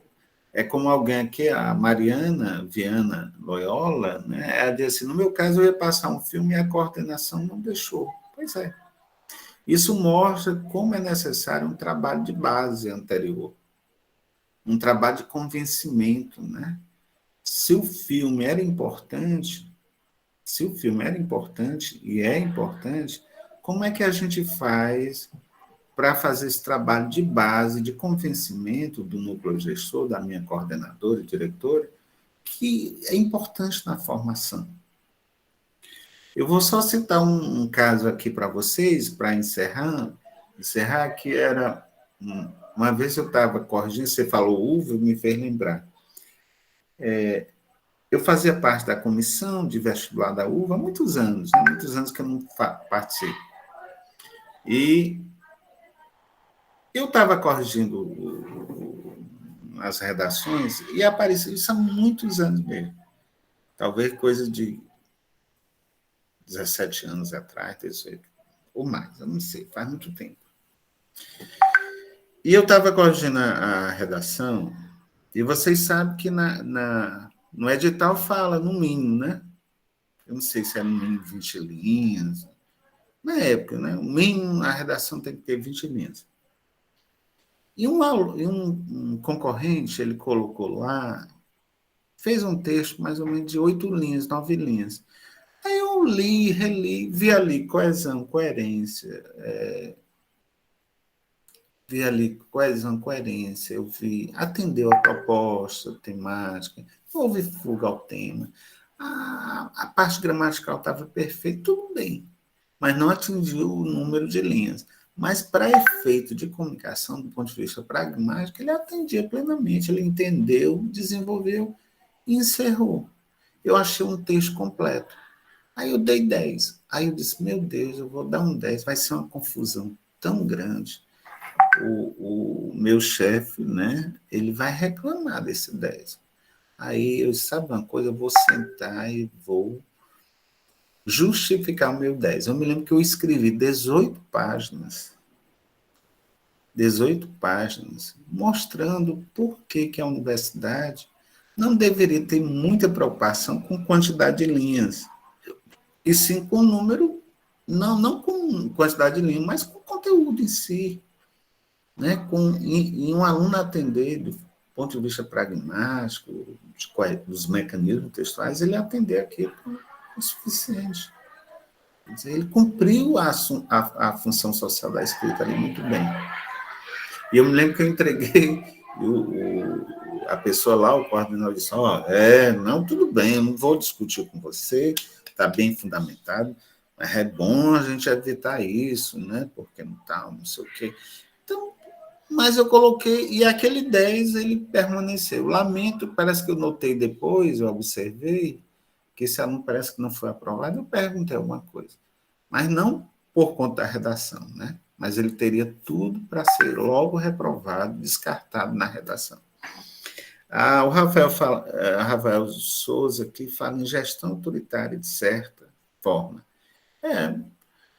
É como alguém aqui, a Mariana Viana Loyola, né? Ela disse assim, no meu caso, eu ia passar um filme e a coordenação não deixou. Pois é. Isso mostra como é necessário um trabalho de base anterior, um trabalho de convencimento, né? Se o filme era importante, e é importante, como é que a gente faz para fazer esse trabalho de base, de convencimento do núcleo gestor, da minha coordenadora e diretora, que é importante na formação? Eu vou só citar um caso aqui para vocês, para encerrar, que era, uma vez eu estava corrigindo, você falou uva, me fez lembrar. Eu fazia parte da comissão de vestibular da UVA há muitos anos que eu não participo. E eu estava corrigindo as redações e apareceu isso há muitos anos mesmo. Talvez coisa de 17 anos atrás, 18, ou mais, eu não sei, faz muito tempo. E eu estava corrigindo a redação E vocês sabem que no edital fala no mínimo, né? Eu não sei se é no mínimo 20 linhas. Na época, né? O mínimo, a redação tem que ter 20 linhas. E um concorrente, ele colocou lá, fez um texto mais ou menos de 8 linhas, 9 linhas. Aí eu li, reli, vi ali coesão, coerência, eu vi, atendeu a proposta temática, houve fuga ao tema, a parte gramatical estava perfeita, tudo bem, mas não atingiu o número de linhas. Mas, para efeito de comunicação, do ponto de vista pragmático, ele atendia plenamente, ele entendeu, desenvolveu e encerrou. Eu achei um texto completo. Aí eu dei 10. Aí eu disse, meu Deus, eu vou dar um 10, vai ser uma confusão tão grande. O meu chefe, né, ele vai reclamar desse 10. Aí eu disse, sabe uma coisa, eu vou sentar e vou justificar o meu 10. Eu me lembro que eu escrevi 18 páginas, mostrando por que a universidade não deveria ter muita preocupação com quantidade de linhas, e sim com o número, não com quantidade de linhas, mas com o conteúdo em si, né? E um aluno atender do ponto de vista pragmático, dos mecanismos textuais, ele atender aquilo é o suficiente. Quer dizer, ele cumpriu a função social da escrita ali muito bem. E eu me lembro que eu entreguei a pessoa lá, o coordenador, disse, não, tudo bem, eu não vou discutir com você, está bem fundamentado, mas é bom a gente evitar isso, né? Porque não sei o quê. Então, mas eu coloquei, e aquele 10 ele permaneceu. Lamento, parece que eu notei depois, eu observei, que esse aluno parece que não foi aprovado, eu perguntei alguma coisa. Mas não por conta da redação, né? Mas ele teria tudo para ser logo reprovado, descartado na redação. O Rafael Souza aqui fala em gestão autoritária, de certa forma.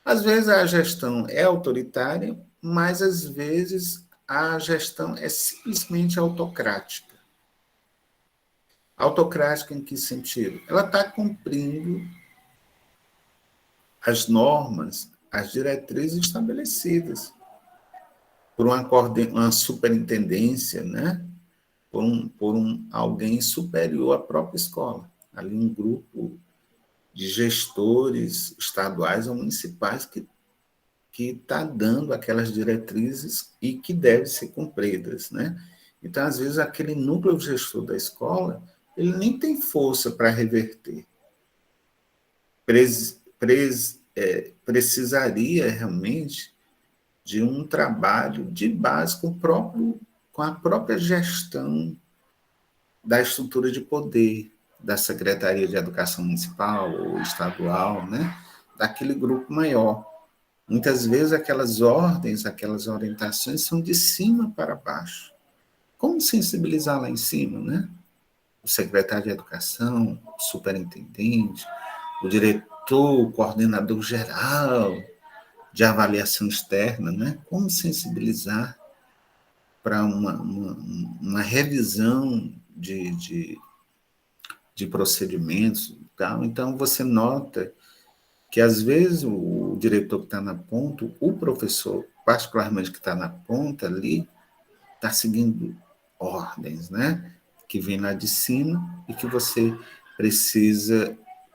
Às vezes a gestão é autoritária, mas às vezes a gestão é simplesmente autocrática. Autocrática em que sentido? Ela está cumprindo as normas, as diretrizes estabelecidas por uma superintendência, né? por alguém superior à própria escola. Ali um grupo de gestores estaduais ou municipais que está dando aquelas diretrizes e que devem ser cumpridas, né? Então, às vezes, aquele núcleo gestor da escola, ele nem tem força para reverter. Precisaria realmente de um trabalho de base com a própria gestão da estrutura de poder da Secretaria de Educação Municipal ou estadual, né? Daquele grupo maior. Muitas vezes aquelas ordens, aquelas orientações são de cima para baixo. Como sensibilizar lá em cima, né? O secretário de Educação, o superintendente, o diretor, o coordenador geral de avaliação externa, né? Como sensibilizar para uma revisão de procedimentos. Tal. Então, você nota que, às vezes, o diretor que está na ponta, o professor, particularmente que está na ponta ali, está seguindo ordens, né? Que vem lá de cima e que você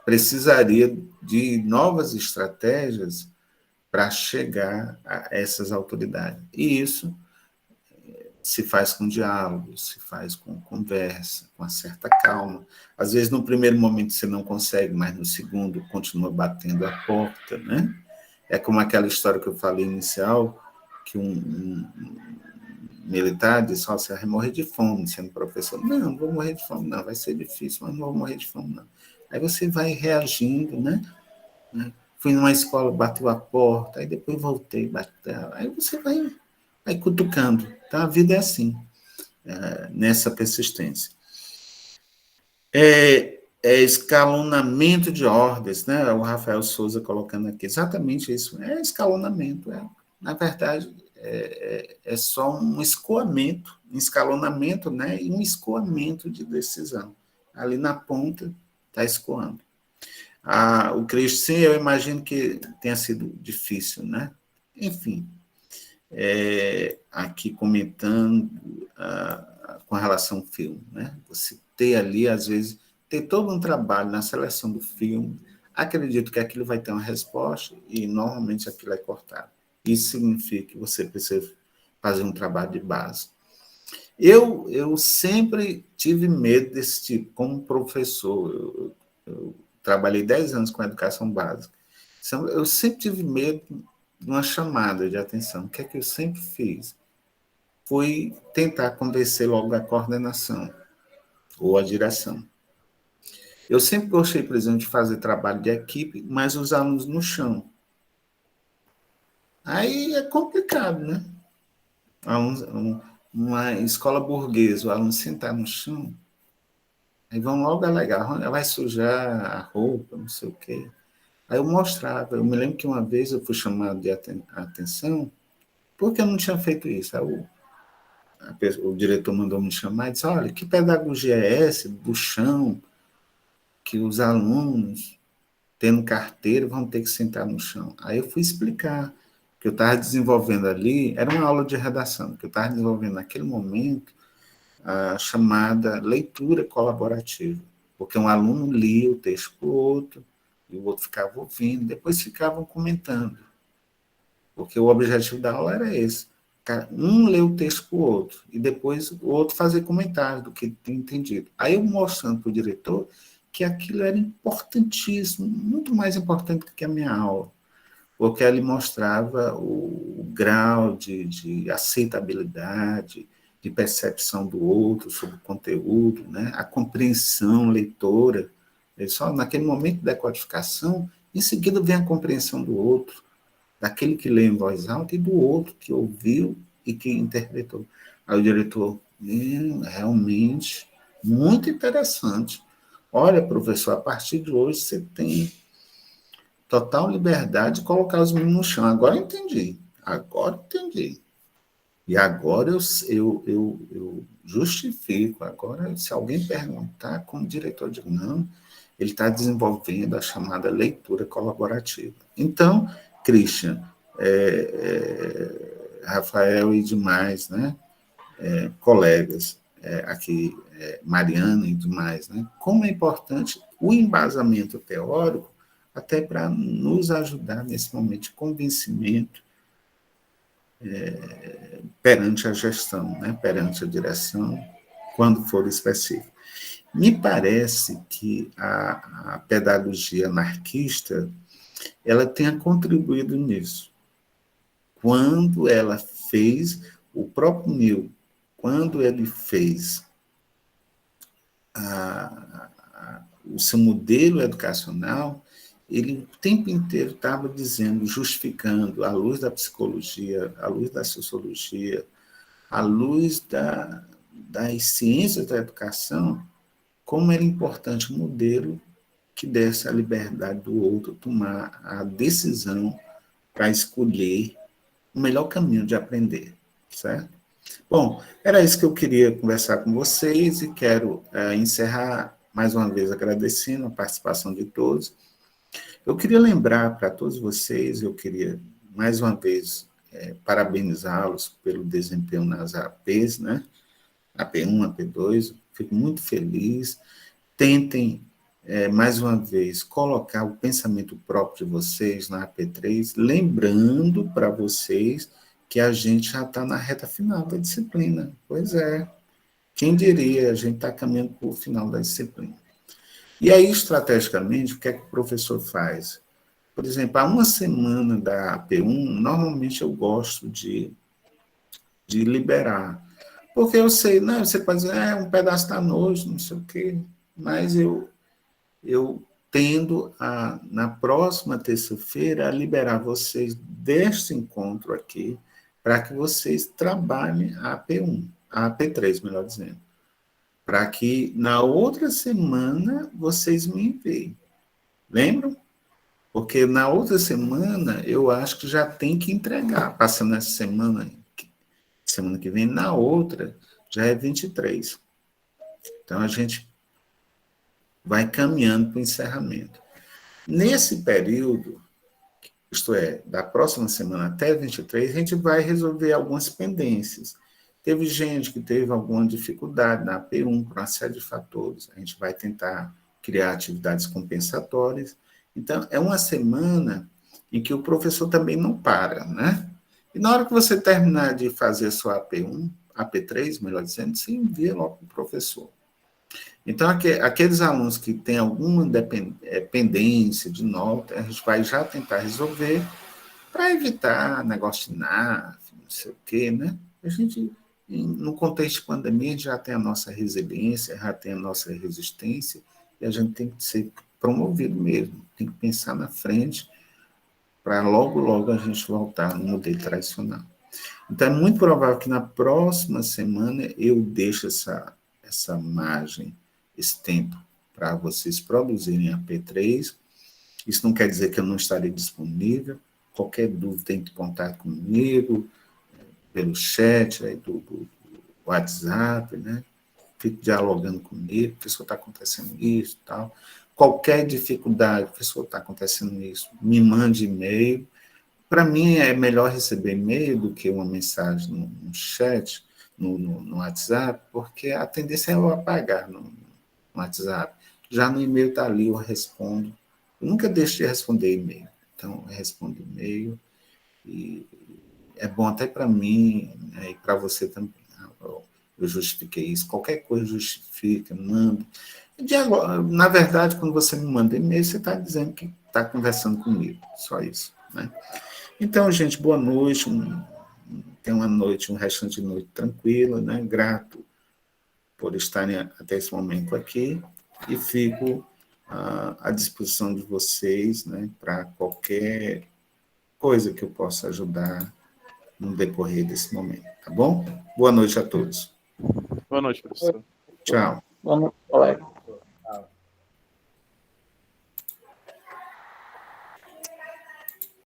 precisaria de novas estratégias para chegar a essas autoridades. E isso se faz com diálogo, se faz com conversa, com uma certa calma. Às vezes, no primeiro momento, você não consegue, mas no segundo, continua batendo a porta, né? É como aquela história que eu falei inicial, que um militar disse, você vai morrer de fome sendo professor. Não vou morrer de fome, não. Vai ser difícil, mas não vou morrer de fome, não. Aí você vai reagindo, né? Fui numa escola, bateu a porta, aí depois voltei, bateu. Aí você vai cutucando. Então, a vida é assim, nessa persistência. Escalonamento de ordens, né? O Rafael Souza colocando aqui. Exatamente isso. É escalonamento. Na verdade, é só um escoamento, um escalonamento, né? E um escoamento de decisão. Ali na ponta está escoando. O Cristo, sim, eu imagino que tenha sido difícil, né? Enfim, aqui comentando com relação ao filme, né? Você ter ali, às vezes, ter todo um trabalho na seleção do filme, acredito que aquilo vai ter uma resposta e, normalmente, aquilo é cortado. Isso significa que você precisa fazer um trabalho de base. Eu sempre tive medo desse tipo, como professor. Eu trabalhei 10 anos com educação básica. Eu sempre tive medo de uma chamada de atenção. O que é que eu sempre fiz? Foi tentar convencer logo a coordenação ou a direção. Eu sempre gostei, por exemplo, de fazer trabalho de equipe, mas os alunos no chão. Aí é complicado, né? Uma escola burguesa, o aluno sentar no chão, aí vão logo alegar, vai sujar a roupa, não sei o quê. Aí eu mostrava, eu me lembro que uma vez eu fui chamado de atenção, porque eu não tinha feito isso. Aí o diretor mandou me chamar e disse, olha, que pedagogia é essa, do chão, que os alunos, tendo carteira, vão ter que sentar no chão. Aí eu fui explicar que eu estava desenvolvendo ali, era uma aula de redação, que eu estava desenvolvendo naquele momento a chamada leitura colaborativa, porque um aluno lia o texto para o outro, e o outro ficava ouvindo, depois ficavam comentando, porque o objetivo da aula era esse, um lê o texto para o outro, e depois o outro fazer comentários do que tinha entendido. Aí eu mostrando para o diretor que aquilo era importantíssimo, muito mais importante do que a minha aula, porque ele mostrava o grau de aceitabilidade, de percepção do outro sobre o conteúdo, né? A compreensão leitora. Só naquele momento de decodificação, em seguida vem a compreensão do outro, daquele que lê em voz alta e do outro que ouviu e que interpretou. Aí o diretor, realmente, muito interessante. Olha, professor, a partir de hoje você tem total liberdade de colocar os meninos no chão. Agora eu entendi. E agora eu justifico. Agora, se alguém perguntar, como diretor, eu digo, não, ele está desenvolvendo a chamada leitura colaborativa. Então, Christian, Rafael e demais, né, colegas aqui, Mariana e demais, né, como é importante o embasamento teórico até para nos ajudar nesse momento de convencimento perante a gestão, né, perante a direção, quando for específico. Me parece que a pedagogia anarquista ela tenha contribuído nisso. Quando ela fez, o próprio Mill, quando ele fez o seu modelo educacional, ele o tempo inteiro estava dizendo, justificando, à luz da psicologia, à luz da sociologia, à luz das ciências da educação, como era importante um modelo que desse a liberdade do outro tomar a decisão para escolher o melhor caminho de aprender, certo? Bom, era isso que eu queria conversar com vocês e quero encerrar mais uma vez agradecendo a participação de todos. Eu queria lembrar para todos vocês, eu queria mais uma vez parabenizá-los pelo desempenho nas APs, né? AP1, AP2, fico muito feliz. Tentem, mais uma vez, colocar o pensamento próprio de vocês na AP3, lembrando para vocês que a gente já está na reta final da disciplina. Pois é, quem diria, a gente está caminhando para o final da disciplina. E aí, estrategicamente, o que é que o professor faz? Por exemplo, há uma semana da AP1, normalmente eu gosto de liberar. Porque eu sei, não, você pode dizer, um pedaço da noite, não sei o quê, mas eu tendo na próxima terça-feira, a liberar vocês deste encontro aqui, para que vocês trabalhem a AP1, a AP3, melhor dizendo, para que na outra semana vocês me enviem. Lembram? Porque na outra semana, eu acho que já tem que entregar. Passando essa semana que vem, na outra, já é 23. Então, a gente vai caminhando para o encerramento. Nesse período, isto é, da próxima semana até 23, a gente vai resolver algumas pendências. Teve gente que teve alguma dificuldade na AP1 por uma série de fatores. A gente vai tentar criar atividades compensatórias. Então, é uma semana em que o professor também não para, né? E na hora que você terminar de fazer a sua AP1, AP3, melhor dizendo, você envia logo para o professor. Então, aqueles alunos que têm alguma pendência de nota, a gente vai já tentar resolver para evitar negócio de NAF, não sei o quê, né? A gente, no contexto de pandemia, a gente já tem a nossa resiliência, já tem a nossa resistência, e a gente tem que ser promovido mesmo, tem que pensar na frente para logo, logo a gente voltar no modelo tradicional. Então, é muito provável que na próxima semana eu deixe essa margem, esse tempo, para vocês produzirem a P3. Isso não quer dizer que eu não estarei disponível. Qualquer dúvida tem que contar comigo, pelo chat aí do WhatsApp, né? Fique dialogando comigo, professor, está acontecendo isso e tal. Qualquer dificuldade, professor, está acontecendo isso, me mande e-mail. Para mim, é melhor receber e-mail do que uma mensagem no chat, no WhatsApp, porque a tendência é eu apagar no WhatsApp. Já no e-mail está ali, eu respondo. Eu nunca deixo de responder e-mail. Então, eu respondo e-mail e é bom até para mim, né, e para você também. Eu justifiquei isso. Qualquer coisa justifica, manda. Na verdade, quando você me manda e-mail, você está dizendo que está conversando comigo. Só isso, né? Então, gente, boa noite. Tenha uma noite, um restante de noite tranquila, né? Grato por estarem até esse momento aqui e fico à disposição de vocês, né? Para qualquer coisa que eu possa ajudar no decorrer desse momento, tá bom? Boa noite a todos. Boa noite, professor. Tchau. Boa noite, colega.